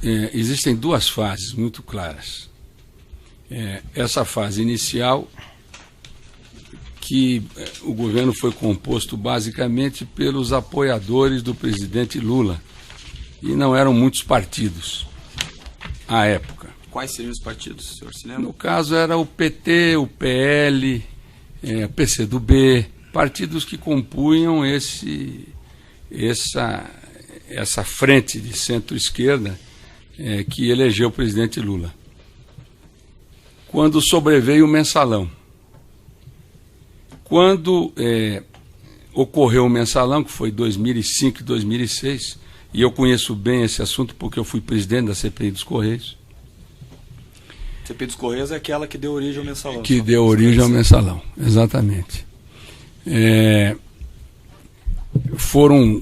[SPEAKER 2] existem duas fases muito claras. Essa fase inicial, que o governo foi composto basicamente pelos apoiadores do presidente Lula, e não eram muitos partidos à época.
[SPEAKER 7] Quais seriam os partidos, o senhor se lembra?
[SPEAKER 2] No caso era o PT, o PL, o PCdoB, partidos que compunham essa frente de centro-esquerda que elegeu o presidente Lula. Quando sobreveio o mensalão. Quando ocorreu o mensalão, que foi 2005 e 2006, e eu conheço bem esse assunto porque eu fui presidente da CPI dos Correios.
[SPEAKER 7] A CPI dos Correios é aquela que deu origem ao mensalão.
[SPEAKER 2] Que deu origem ao mensalão, exatamente. Foram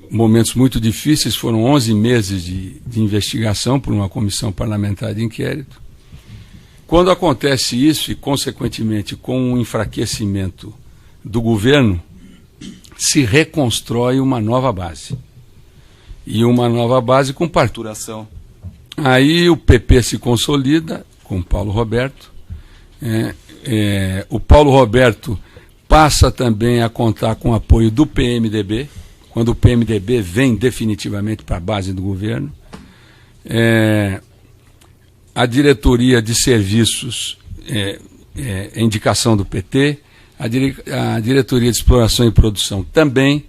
[SPEAKER 2] momentos muito difíceis, foram 11 meses de investigação por uma comissão parlamentar de inquérito. Quando acontece isso, e consequentemente com o enfraquecimento do governo, se reconstrói uma nova base. E uma nova base com parturação. Aí o PP se consolida com o Paulo Roberto. O Paulo Roberto passa também a contar com o apoio do PMDB, quando o PMDB vem definitivamente para a base do governo. A diretoria de serviços é indicação do PT, a diretoria de exploração e produção também,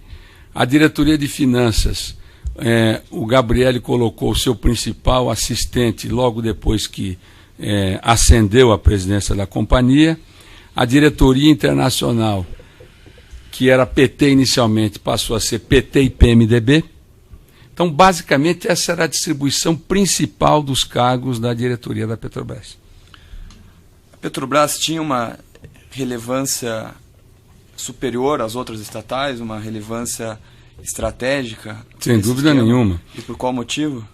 [SPEAKER 2] a diretoria de finanças, o Gabriele colocou o seu principal assistente logo depois que ascendeu à presidência da companhia, a diretoria internacional, que era PT inicialmente, passou a ser PT e PMDB. Então, basicamente, essa era a distribuição principal dos cargos da diretoria da Petrobras.
[SPEAKER 7] A Petrobras tinha uma relevância superior às outras estatais, uma relevância estratégica?
[SPEAKER 2] Sem dúvida nenhuma.
[SPEAKER 7] E por qual motivo?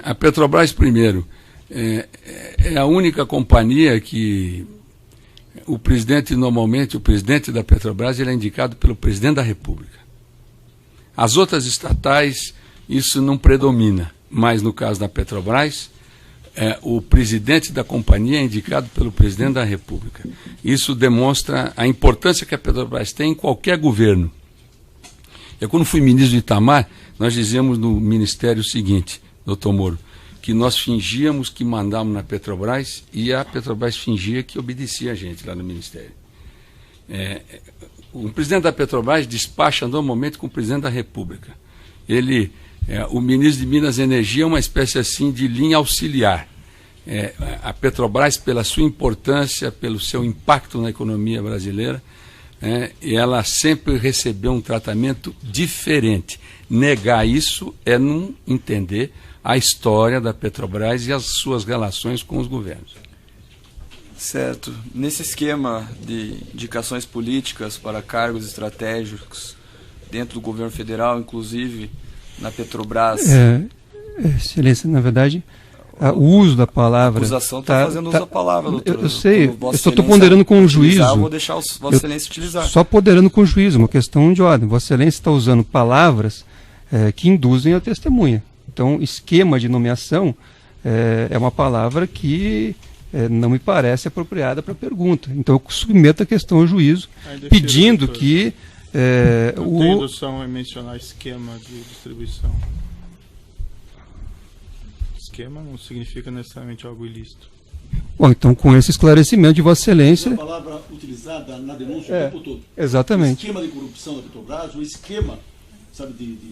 [SPEAKER 2] A Petrobras, primeiro, é a única companhia que o presidente da Petrobras, ele é indicado pelo presidente da República. As outras estatais, isso não predomina, mas no caso da Petrobras, o presidente da companhia é indicado pelo presidente da República. Isso demonstra a importância que a Petrobras tem em qualquer governo. Eu, quando fui ministro do Itamar, nós dizíamos no ministério o seguinte, doutor Moro, que nós fingíamos que mandávamos na Petrobras e a Petrobras fingia que obedecia a gente lá no ministério. O presidente da Petrobras despacha normalmente com o presidente da República. O ministro de Minas e Energia é uma espécie assim de linha auxiliar. A Petrobras, pela sua importância, pelo seu impacto na economia brasileira, ela sempre recebeu um tratamento diferente. Negar isso é não entender a história da Petrobras e as suas relações com os governos.
[SPEAKER 7] Certo. Nesse esquema de indicações políticas para cargos estratégicos dentro do governo federal, inclusive na Petrobras...
[SPEAKER 3] Excelência, na verdade, o uso da palavra...
[SPEAKER 7] A acusação está fazendo uso da palavra, doutor.
[SPEAKER 3] Eu sei, eu só estou ponderando com o juízo.
[SPEAKER 7] Eu vou deixar Vossa Excelência utilizar.
[SPEAKER 3] Só ponderando com o juízo, uma questão de ordem. Vossa Excelência está usando palavras que induzem a testemunha. Então, esquema de nomeação é uma palavra que não me parece apropriada para a pergunta. Então, eu submeto a questão ao juízo, pedindo que...
[SPEAKER 1] Não tem indução em mencionar esquema de distribuição. Esquema não significa necessariamente algo ilícito.
[SPEAKER 3] Bom, então, com esse esclarecimento de Vossa Excelência...
[SPEAKER 9] É a palavra utilizada na denúncia o tempo todo.
[SPEAKER 3] Exatamente.
[SPEAKER 9] O esquema de corrupção da Petrobras, o esquema, sabe,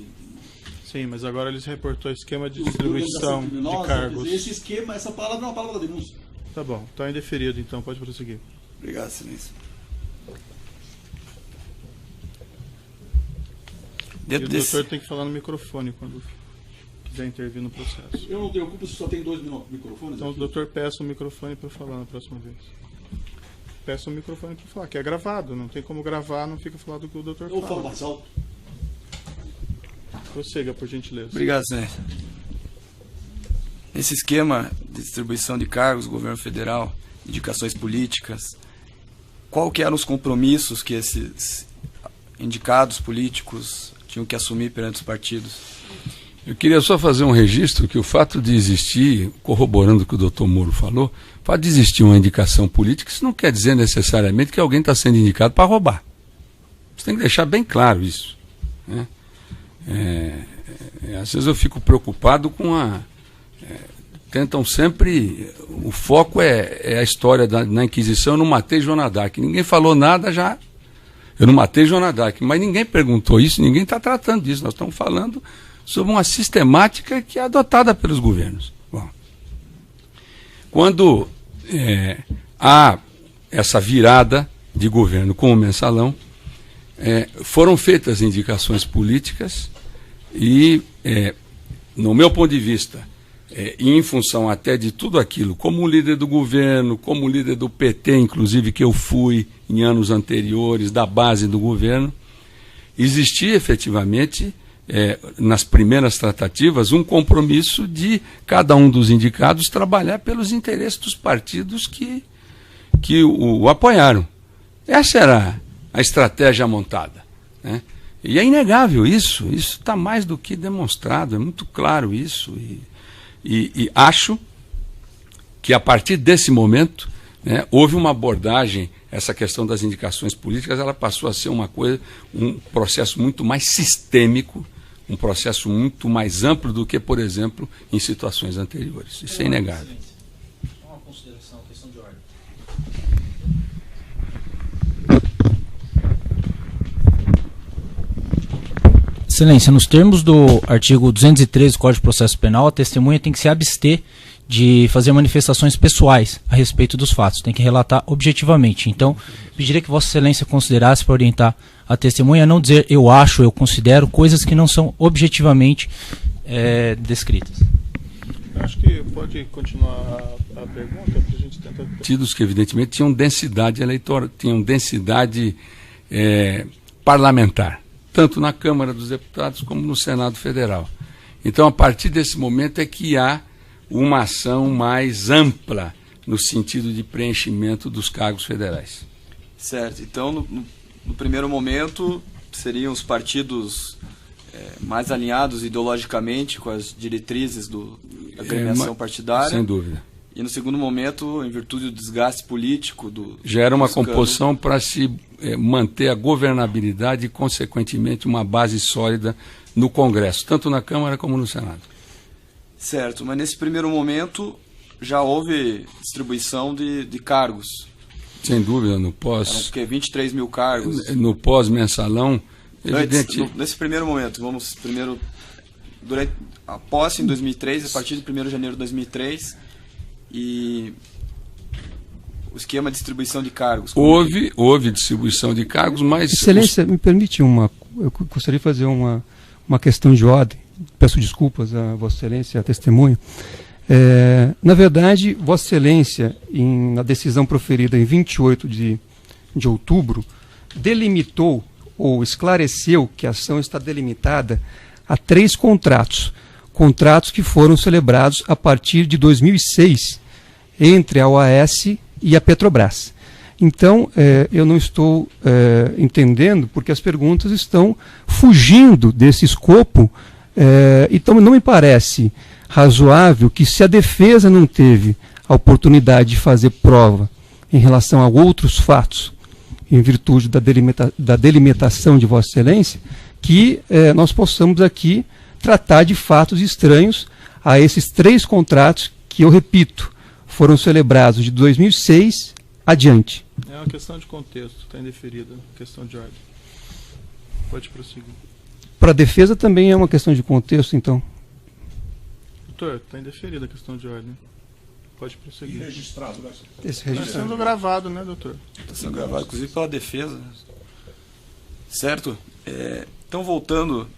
[SPEAKER 1] Sim, mas agora eles reportou esquema de distribuição de cargos.
[SPEAKER 9] Esse esquema, essa palavra não é uma palavra da denúncia.
[SPEAKER 1] Tá bom, está indeferido, então pode prosseguir.
[SPEAKER 7] Obrigado, Excelência.
[SPEAKER 1] E o doutor tem que falar no microfone quando quiser intervir no processo.
[SPEAKER 9] Eu não tenho culpa se só tem 2 microfones.
[SPEAKER 1] Então, o doutor peça o microfone para falar na próxima vez. Peça o microfone para falar, que é gravado, não tem como gravar, não fica falando o que o doutor fala.
[SPEAKER 9] Eu falo mais alto.
[SPEAKER 1] Prossiga, por gentileza.
[SPEAKER 7] Obrigado, Excelência. Nesse esquema de distribuição de cargos do governo federal, indicações políticas, qual que eram os compromissos que esses indicados políticos tinham que assumir perante os partidos?
[SPEAKER 2] Eu queria só fazer um registro que o fato de existir, corroborando o que o doutor Moro falou, o fato de existir uma indicação política, isso não quer dizer necessariamente que alguém está sendo indicado para roubar. Você tem que deixar bem claro isso, né? Às vezes eu fico preocupado com tentam sempre... O foco é a história na Inquisição. Eu não matei Joana d'Arc. Ninguém falou nada já. Eu não matei Joana d'Arc. Mas ninguém perguntou isso, ninguém está tratando disso. Nós estamos falando sobre uma sistemática que é adotada pelos governos. Bom, quando há essa virada de governo com o mensalão, foram feitas indicações políticas e, no meu ponto de vista, e em função até de tudo aquilo, como líder do governo, como líder do PT, inclusive, que eu fui em anos anteriores, da base do governo, existia efetivamente, nas primeiras tratativas, um compromisso de cada um dos indicados trabalhar pelos interesses dos partidos que o apoiaram. Essa era a estratégia montada, né? E é inegável isso está mais do que demonstrado, é muito claro isso, e acho que a partir desse momento, né, houve uma abordagem, essa questão das indicações políticas, ela passou a ser um processo muito mais sistêmico, um processo muito mais amplo do que, por exemplo, em situações anteriores. Isso é inegável.
[SPEAKER 8] Uma consideração, questão de ordem. Excelência, nos termos do artigo 213 do Código de Processo Penal, a testemunha tem que se abster de fazer manifestações pessoais a respeito dos fatos, tem que relatar objetivamente. Então, pediria que Vossa Excelência considerasse para orientar a testemunha a não dizer eu acho, eu considero, coisas que não são objetivamente descritas.
[SPEAKER 1] Acho que pode continuar a pergunta para a gente tentar...
[SPEAKER 2] Partidos que evidentemente tinham densidade eleitoral, tinham densidade parlamentar, tanto na Câmara dos Deputados como no Senado Federal. Então, a partir desse momento é que há uma ação mais ampla no sentido de preenchimento dos cargos federais.
[SPEAKER 7] Certo. Então, no primeiro momento, seriam os partidos mais alinhados ideologicamente com as diretrizes da agremiação partidária.
[SPEAKER 2] Sem dúvida.
[SPEAKER 7] E no segundo momento, em virtude do desgaste político
[SPEAKER 2] já era uma composição para se manter a governabilidade e, consequentemente, uma base sólida no Congresso, tanto na Câmara como no Senado.
[SPEAKER 7] Certo, mas nesse primeiro momento já houve distribuição de cargos.
[SPEAKER 2] Sem dúvida, no pós...
[SPEAKER 7] Eram porque 23 mil cargos.
[SPEAKER 2] No pós-mensalão, evidente...
[SPEAKER 7] Nesse primeiro momento, vamos primeiro... Durante a posse em 2003, a partir de 1º de janeiro de 2003, e o esquema de distribuição de cargos.
[SPEAKER 2] Houve distribuição de cargos, mas...
[SPEAKER 3] Excelência, me permite eu gostaria de fazer uma questão de ordem. Peço desculpas a Vossa Excelência, a testemunha. Na verdade, Vossa Excelência, na decisão proferida em 28 de outubro, delimitou ou esclareceu que a ação está delimitada a 3 contratos. Contratos que foram celebrados a partir de 2006 entre a OAS e a Petrobras. Então, eu não estou entendendo porque as perguntas estão fugindo desse escopo. Então, não me parece razoável que, se a defesa não teve a oportunidade de fazer prova em relação a outros fatos, em virtude da delimitação de Vossa Excelência, que nós possamos aqui tratar de fatos estranhos a esses 3 contratos que, eu repito, foram celebrados de 2006 adiante.
[SPEAKER 1] É uma questão de contexto, está indeferida, questão de ordem. Pode prosseguir.
[SPEAKER 3] Para a defesa também é uma questão de contexto, então?
[SPEAKER 1] Doutor, está indeferida a questão de ordem. Pode prosseguir.
[SPEAKER 5] Registrado, né?
[SPEAKER 1] Está sendo gravado, né, doutor?
[SPEAKER 7] Está sendo gravado, inclusive pela defesa. Certo? Então, voltando,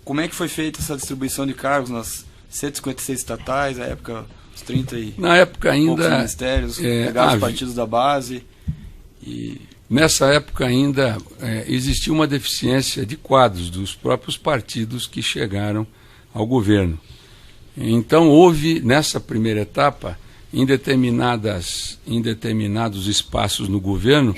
[SPEAKER 7] como é que foi feita essa distribuição de cargos nas 156 estatais, na época, os 30 e
[SPEAKER 2] na época ainda,
[SPEAKER 7] poucos ministérios, pegaram os partidos da base e...
[SPEAKER 2] Nessa época ainda existia uma deficiência de quadros dos próprios partidos que chegaram ao governo. Então houve, nessa primeira etapa, em determinados espaços no governo,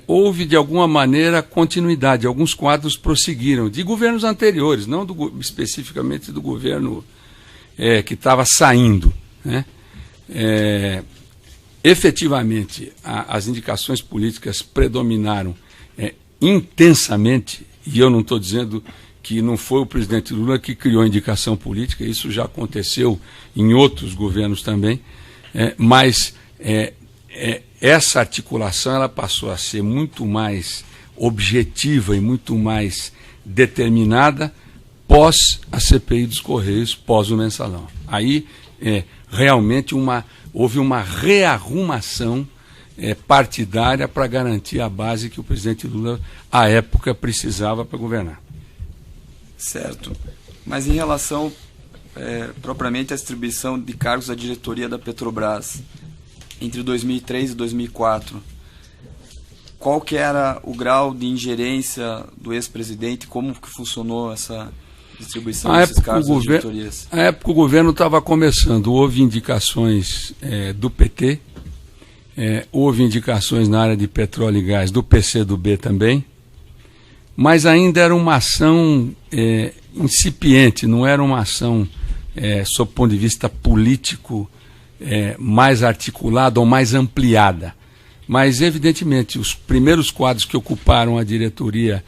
[SPEAKER 2] houve de alguma maneira continuidade, alguns quadros prosseguiram, de governos anteriores, não especificamente do governo que estava saindo, né? Efetivamente, as indicações políticas predominaram intensamente, e eu não estou dizendo que não foi o presidente Lula que criou a indicação política, isso já aconteceu em outros governos também, mas essa articulação ela passou a ser muito mais objetiva e muito mais determinada pós a CPI dos Correios, pós o mensalão. Aí, realmente, houve uma rearrumação partidária para garantir a base que o presidente Lula, à época, precisava para governar.
[SPEAKER 7] Certo. Mas em relação, propriamente, à distribuição de cargos da diretoria da Petrobras, entre 2003 e 2004, qual que era o grau de ingerência do ex-presidente, como que funcionou essa distribuição desses cargos das diretorias?
[SPEAKER 2] Na época o governo estava começando, houve indicações do PT, houve indicações na área de petróleo e gás do PCdoB também, mas ainda era uma ação incipiente, não era uma ação, sob o ponto de vista político, mais articulada ou mais ampliada. Mas, evidentemente, os primeiros quadros que ocuparam a diretoria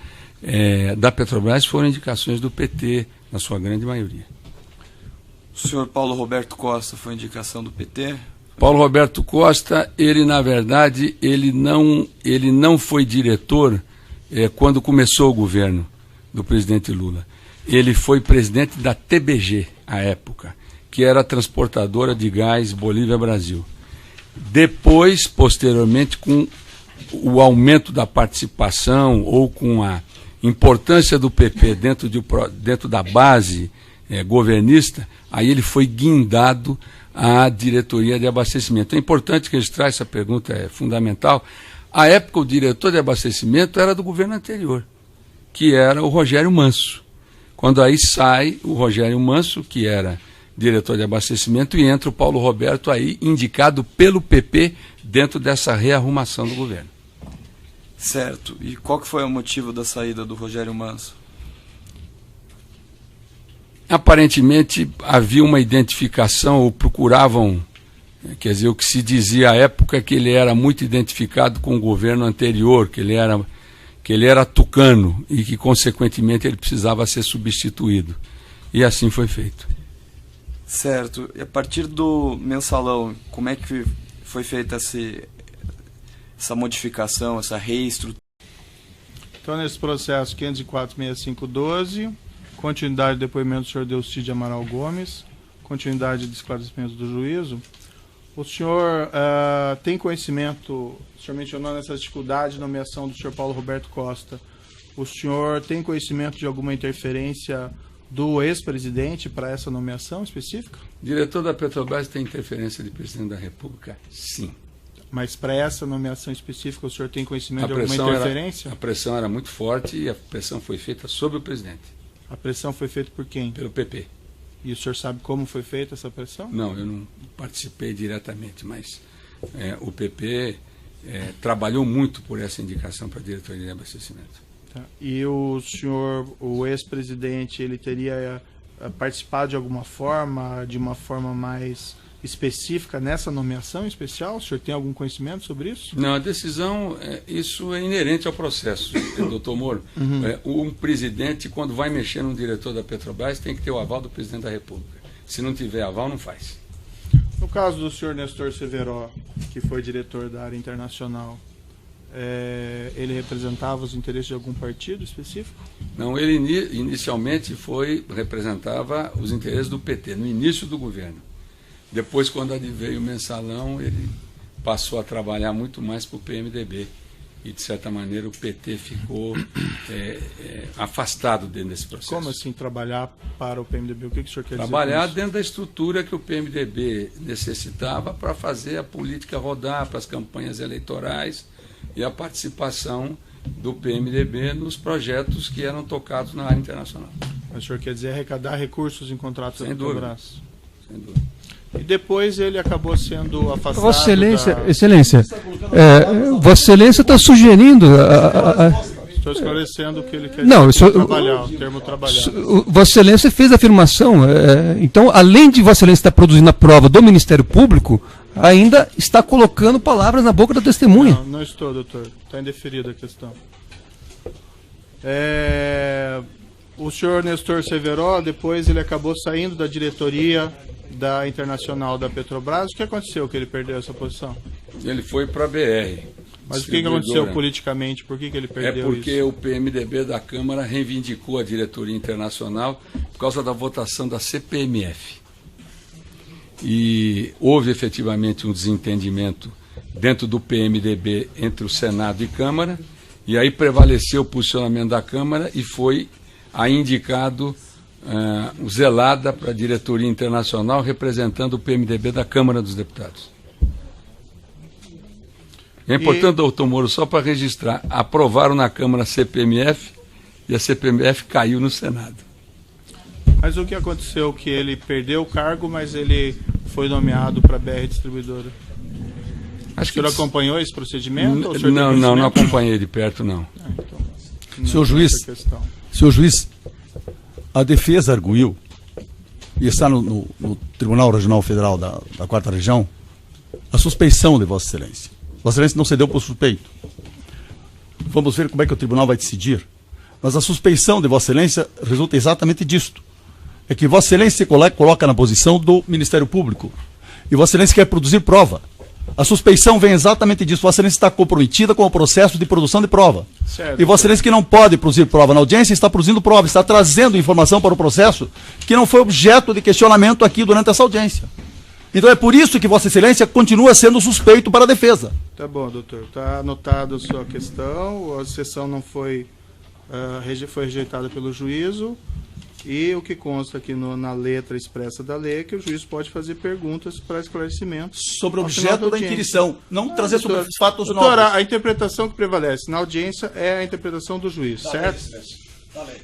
[SPEAKER 2] da Petrobras foram indicações do PT, na sua grande maioria.
[SPEAKER 7] O senhor Paulo Roberto Costa foi indicação do PT?
[SPEAKER 2] Paulo Roberto Costa, ele, na verdade, ele não foi diretor quando começou o governo do presidente Lula. Ele foi presidente da TBG, à época, que era a transportadora de gás Bolívia-Brasil. Depois, posteriormente, com o aumento da participação ou com a importância do PP dentro da base governista, aí ele foi guindado à diretoria de abastecimento. É importante registrar, essa pergunta é fundamental, À época, o diretor de abastecimento era do governo anterior, que era o Rogério Manso. Quando aí sai o Rogério Manso, que era diretor de abastecimento, e entra o Paulo Roberto aí, indicado pelo PP, dentro dessa rearrumação do governo.
[SPEAKER 7] Certo. E qual que foi o motivo da saída do Rogério Manso?
[SPEAKER 2] Aparentemente havia uma identificação, ou procuravam, quer dizer, o que se dizia à época, que ele era muito identificado com o governo anterior, que ele era tucano e que, consequentemente, ele precisava ser substituído. E assim foi feito.
[SPEAKER 7] Certo. E a partir do mensalão, como é que foi feita essa modificação, essa reestruturação?
[SPEAKER 1] Então, nesse processo 504-6512, continuidade do depoimento do senhor Delcídio Amaral Gomes, continuidade de esclarecimentos do juízo, o senhor tem conhecimento, o senhor mencionou nessa dificuldade de nomeação do senhor Paulo Roberto Costa, o senhor tem conhecimento de alguma interferência do ex-presidente para essa nomeação específica?
[SPEAKER 2] Diretor da Petrobras tem interferência de presidente da República? Sim.
[SPEAKER 1] Mas para essa nomeação específica, o senhor tem conhecimento de alguma interferência?
[SPEAKER 2] A pressão era muito forte e a pressão foi feita sobre o presidente.
[SPEAKER 1] A pressão foi feita por quem?
[SPEAKER 2] Pelo PP.
[SPEAKER 1] E o senhor sabe como foi feita essa pressão?
[SPEAKER 2] Não, eu não participei diretamente, mas o PP trabalhou muito por essa indicação para a diretoria de abastecimento.
[SPEAKER 1] Tá. E o senhor, o ex-presidente, ele teria participado de alguma forma, de uma forma mais específica nessa nomeação especial? O senhor tem algum conhecimento sobre isso?
[SPEAKER 2] Não, a decisão, isso é inerente ao processo, doutor Moro. Um presidente, quando vai mexer num diretor da Petrobras, tem que ter o aval do presidente da República. Se não tiver aval, não faz.
[SPEAKER 1] No caso do senhor Nestor Severo, que foi diretor da área internacional, ele representava os interesses de algum partido específico?
[SPEAKER 2] Não, ele inicialmente representava os interesses do PT, no início do governo. Depois, quando veio o mensalão, ele passou a trabalhar muito mais para o PMDB. E, de certa maneira, o PT ficou afastado dentro desse processo.
[SPEAKER 1] Como assim trabalhar para o PMDB? O que o senhor quer dizer?
[SPEAKER 2] Trabalhar dentro da estrutura que o PMDB necessitava para fazer a política rodar, para as campanhas eleitorais e a participação do PMDB nos projetos que eram tocados na área internacional.
[SPEAKER 1] O senhor quer dizer arrecadar recursos em contratos da Petrobras?
[SPEAKER 2] Sem dúvida.
[SPEAKER 1] E depois ele acabou sendo afastado.
[SPEAKER 3] Vossa Excelência, Vossa Excelência está sugerindo.
[SPEAKER 1] Estou esclarecendo o que ele quer
[SPEAKER 3] não,
[SPEAKER 1] dizer. Trabalhar, o termo trabalhar.
[SPEAKER 3] Vossa Excelência fez a afirmação. Então, além de Vossa Excelência estar produzindo a prova do Ministério Público, ainda está colocando palavras na boca da testemunha.
[SPEAKER 1] Não estou, doutor. Está indeferida a questão. O senhor Nestor Severo, depois ele acabou saindo da diretoria da Internacional da Petrobras. O que aconteceu que ele perdeu essa posição?
[SPEAKER 2] Ele foi para a BR.
[SPEAKER 1] Mas o que aconteceu politicamente? Por que ele perdeu isso?
[SPEAKER 2] Porque o PMDB da Câmara reivindicou a diretoria internacional por causa da votação da CPMF. E houve efetivamente um desentendimento dentro do PMDB entre o Senado e Câmara, e aí prevaleceu o posicionamento da Câmara e foi aí indicado o Zelada para a diretoria internacional, representando o PMDB da Câmara dos Deputados. É importante, doutor Moro, só para registrar, aprovaram na Câmara a CPMF e a CPMF caiu no Senado.
[SPEAKER 1] Mas o que aconteceu? Que ele perdeu o cargo, mas ele foi nomeado para a BR Distribuidora. O senhor acompanhou esse procedimento?
[SPEAKER 2] Não acompanhei de perto, não.
[SPEAKER 1] Então,
[SPEAKER 4] senhor juiz, a defesa arguiu, e está no Tribunal Regional Federal da 4ª Região, a suspeição de Vossa Excelência. Vossa Excelência não cedeu por suspeito. Vamos ver como é que o tribunal vai decidir. Mas a suspeição de Vossa Excelência resulta exatamente disto. É que Vossa Excelência se coloca na posição do Ministério Público. E Vossa Excelência quer produzir prova. A suspeição vem exatamente disso. Vossa Excelência está comprometida com o processo de produção de prova.
[SPEAKER 1] Certo,
[SPEAKER 4] e Vossa Excelência, que não pode produzir prova na audiência, está produzindo prova, está trazendo informação para o processo que não foi objeto de questionamento aqui durante essa audiência. Então é por isso que Vossa Excelência continua sendo suspeito para a defesa.
[SPEAKER 1] Tá bom, doutor. Está anotada a sua questão. A sessão não foi, foi rejeitada pelo juízo. E o que consta aqui na letra expressa da lei é que o juiz pode fazer perguntas para esclarecimento
[SPEAKER 9] sobre o objeto da inquirição, não trazer sobre os fatos
[SPEAKER 1] doutora,
[SPEAKER 9] novos.
[SPEAKER 1] a interpretação que prevalece na audiência é a interpretação do juiz, certo?
[SPEAKER 5] Da lei.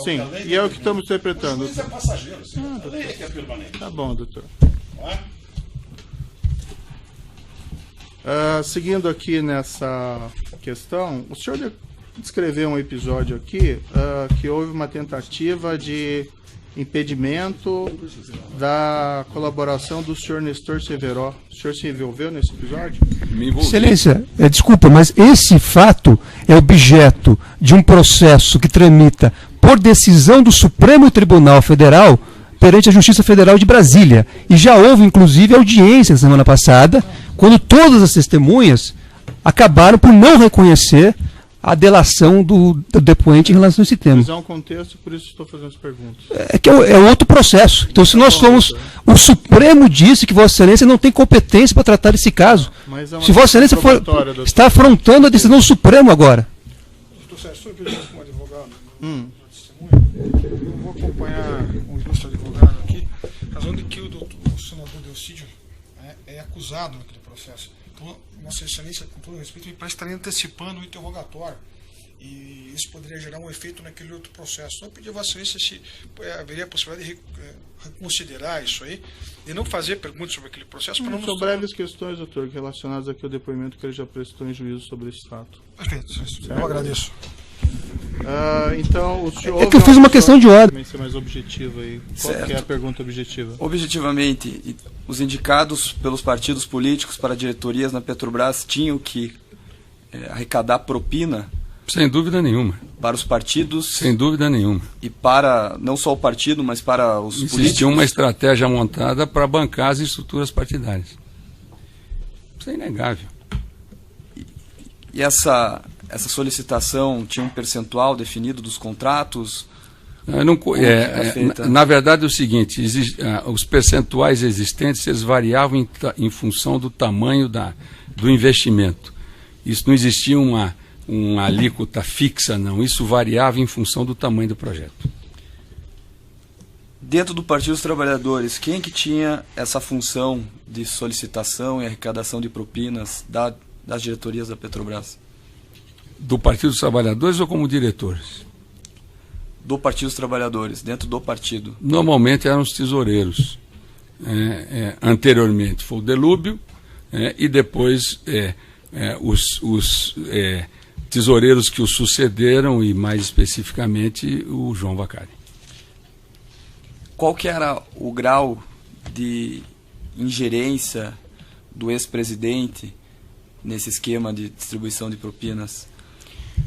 [SPEAKER 1] Sim, e é o que estamos interpretando.
[SPEAKER 5] O juiz é passageiro, a lei é que é permanente.
[SPEAKER 1] Tá bom, doutor.
[SPEAKER 5] Não é?
[SPEAKER 1] Seguindo aqui nessa questão, o senhor descreveu um episódio aqui que houve uma tentativa de impedimento da colaboração do senhor Nestor Severo. O senhor se envolveu nesse episódio?
[SPEAKER 2] Me envolvi.
[SPEAKER 3] Excelência, desculpa, mas esse fato é objeto de um processo que tramita por decisão do Supremo Tribunal Federal perante a Justiça Federal de Brasília. E já houve, inclusive, audiência na semana passada, quando todas as testemunhas acabaram por não reconhecer a delação do depoente em relação a esse tema.
[SPEAKER 1] Mas é um contexto, por isso estou fazendo as perguntas.
[SPEAKER 3] É que é outro processo. Então, se nós somos... O Supremo disse que Vossa Excelência não tem competência para tratar desse caso.
[SPEAKER 1] Mas é uma
[SPEAKER 3] Se Vossa Excelência está afrontando a decisão do Supremo agora.
[SPEAKER 6] Doutor Sérgio, estou pedindo como advogado, testemunha, eu vou acompanhar o ilustre advogado aqui, razão de que o senador Delcídio é acusado naquele processo. Então, Vossa Excelência, com todo respeito, me parece que estaria antecipando o interrogatório. E isso poderia gerar um efeito naquele outro processo. Então, eu pedi a Vossa Excelência se haveria a possibilidade de reconsiderar isso aí, de não fazer perguntas sobre aquele processo. Para não
[SPEAKER 1] São breves questões, doutor, relacionadas aqui ao depoimento que ele já prestou em juízo sobre esse fato.
[SPEAKER 6] Perfeito, eu agradeço.
[SPEAKER 1] Então, o senhor...
[SPEAKER 3] É que eu fiz uma questão de ordem.
[SPEAKER 1] Ser mais objetivo aí. Qual que é a pergunta objetiva?
[SPEAKER 7] Objetivamente, os indicados pelos partidos políticos para diretorias na Petrobras tinham que arrecadar propina?
[SPEAKER 2] Sem dúvida nenhuma.
[SPEAKER 7] Para os partidos?
[SPEAKER 2] Sem dúvida nenhuma.
[SPEAKER 7] E para, não só o partido, mas para os políticos?
[SPEAKER 2] Existia uma estratégia montada para bancar as estruturas partidárias. Isso é inegável.
[SPEAKER 7] E essa solicitação tinha um percentual definido dos contratos?
[SPEAKER 2] Na verdade é o seguinte, os percentuais existentes eles variavam em função do tamanho do investimento. Isso não existia uma alíquota fixa, não. Isso variava em função do tamanho do projeto.
[SPEAKER 7] Dentro do Partido dos Trabalhadores, quem que tinha essa função de solicitação e arrecadação de propinas das diretorias da Petrobras?
[SPEAKER 2] Do Partido dos Trabalhadores ou como diretores?
[SPEAKER 7] Do Partido dos Trabalhadores, dentro do partido.
[SPEAKER 2] Normalmente eram os tesoureiros. Anteriormente foi o Delúbio e depois os tesoureiros que o sucederam e mais especificamente o João Vacari.
[SPEAKER 7] Qual que era o grau de ingerência do ex-presidente nesse esquema de distribuição de propinas?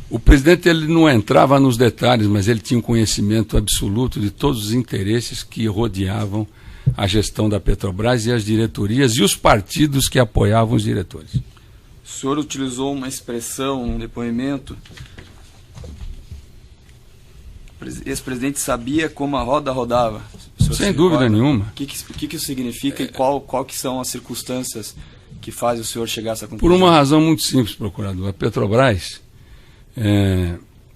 [SPEAKER 2] O presidente ele não entrava nos detalhes, mas ele tinha um conhecimento absoluto de todos os interesses que rodeavam a gestão da Petrobras e as diretorias e os partidos que apoiavam os diretores.
[SPEAKER 7] O senhor utilizou uma expressão no depoimento. O ex-presidente sabia como a roda rodava.
[SPEAKER 2] Sem dúvida nenhuma.
[SPEAKER 7] O que isso significa e qual que são as circunstâncias que fazem o senhor chegar a essa conclusão?
[SPEAKER 2] Por uma razão muito simples, procurador. A Petrobras,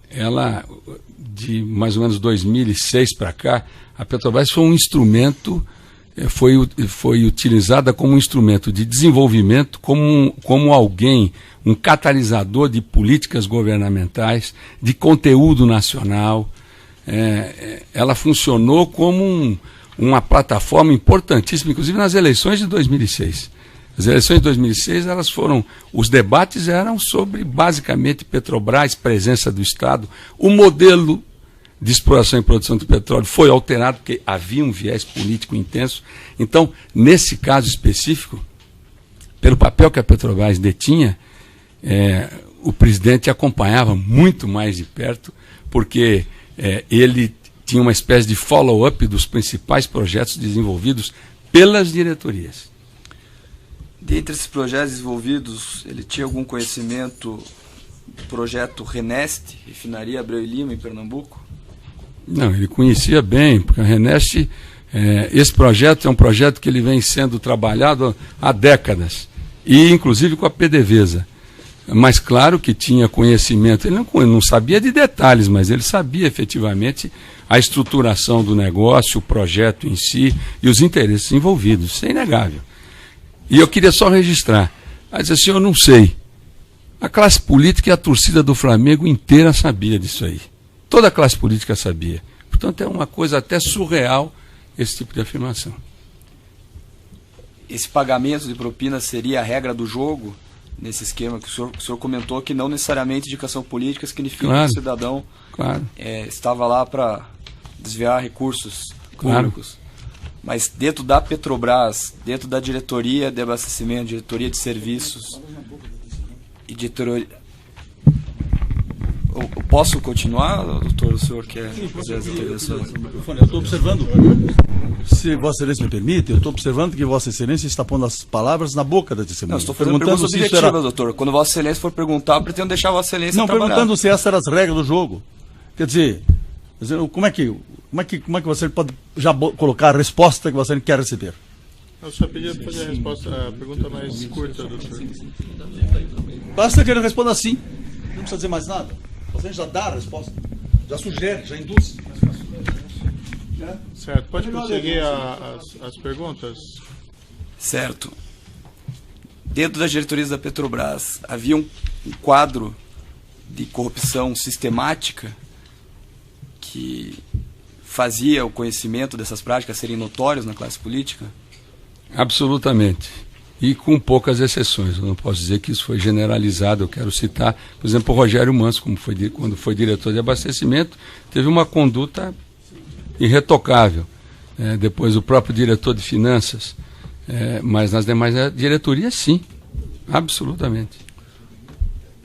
[SPEAKER 2] ela, de mais ou menos 2006 para cá, a Petrobras foi um instrumento, foi utilizada como um instrumento de desenvolvimento, como alguém, um catalisador de políticas governamentais, de conteúdo nacional. Ela funcionou como uma plataforma importantíssima, inclusive nas eleições de 2006. As eleições de 2006, os debates eram sobre, basicamente, Petrobras, presença do Estado. O modelo de exploração e produção do petróleo foi alterado, porque havia um viés político intenso. Então, nesse caso específico, pelo papel que a Petrobras detinha, o presidente acompanhava muito mais de perto, porque ele tinha uma espécie de follow-up dos principais projetos desenvolvidos pelas diretorias.
[SPEAKER 7] Dentre esses projetos desenvolvidos, ele tinha algum conhecimento do projeto Renest, refinaria Abreu e Lima, em Pernambuco?
[SPEAKER 2] Não, ele conhecia bem, porque a Renest, esse projeto é um projeto que ele vem sendo trabalhado há décadas, e inclusive com a PDVSA. Mas claro que tinha conhecimento, ele não sabia de detalhes, mas ele sabia efetivamente a estruturação do negócio, o projeto em si e os interesses envolvidos. Isso é inegável. E eu queria só registrar. Mas assim, eu não sei. A classe política e a torcida do Flamengo inteira sabia disso aí. Toda a classe política sabia. Portanto, é uma coisa até surreal esse tipo de afirmação.
[SPEAKER 7] Esse pagamento de propina seria a regra do jogo, nesse esquema que o senhor comentou, que não necessariamente indicação política significa que o cidadão estava lá para desviar recursos públicos. Mas dentro da Petrobras, dentro da diretoria de abastecimento, diretoria de serviços e diretoria... Eu posso continuar, doutor? O senhor quer fazer as intervenções?
[SPEAKER 4] Eu estou observando, se Vossa Excelência me permite, eu estou observando que Vossa Excelência está pondo as palavras na boca da testemunha.
[SPEAKER 7] Não, estou fazendo perguntas objetivas, doutor. Quando Vossa Excelência for perguntar, eu pretendo deixar Vossa Excelência trabalhar.
[SPEAKER 4] Não, perguntando se essas eram as regras do jogo. Quer dizer, como é que você pode já colocar a resposta que você quer receber?
[SPEAKER 1] Eu só pedi para fazer a pergunta mais curta, doutor.
[SPEAKER 4] Basta que ele responda sim. Não precisa dizer mais nada. Você já dá a resposta. Já sugere, já induz.
[SPEAKER 1] Certo. Pode prosseguir as perguntas?
[SPEAKER 7] Certo. Dentro das diretorias da Petrobras, havia um quadro de corrupção sistemática que fazia o conhecimento dessas práticas serem notórios na classe política?
[SPEAKER 2] Absolutamente. E com poucas exceções. Eu não posso dizer que isso foi generalizado. Eu quero citar, por exemplo, o Rogério Manso, quando foi diretor de abastecimento, teve uma conduta irretocável. Depois o próprio diretor de finanças. Mas nas demais diretorias, sim. Absolutamente.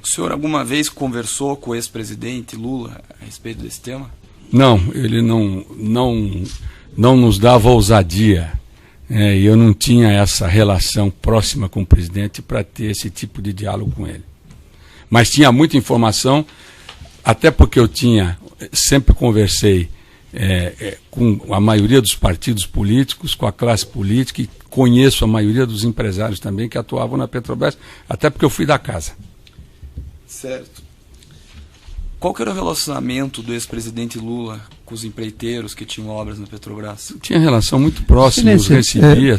[SPEAKER 7] O senhor alguma vez conversou com o ex-presidente Lula a respeito desse tema?
[SPEAKER 2] Não, ele não nos dava ousadia. E eu não tinha essa relação próxima com o presidente para ter esse tipo de diálogo com ele. Mas tinha muita informação, até porque eu sempre conversei com a maioria dos partidos políticos, com a classe política, e conheço a maioria dos empresários também que atuavam na Petrobras, até porque eu fui da casa.
[SPEAKER 7] Certo. Qual que era o relacionamento do ex-presidente Lula com os empreiteiros que tinham obras na Petrobras?
[SPEAKER 2] Tinha relação muito próxima, os recebia.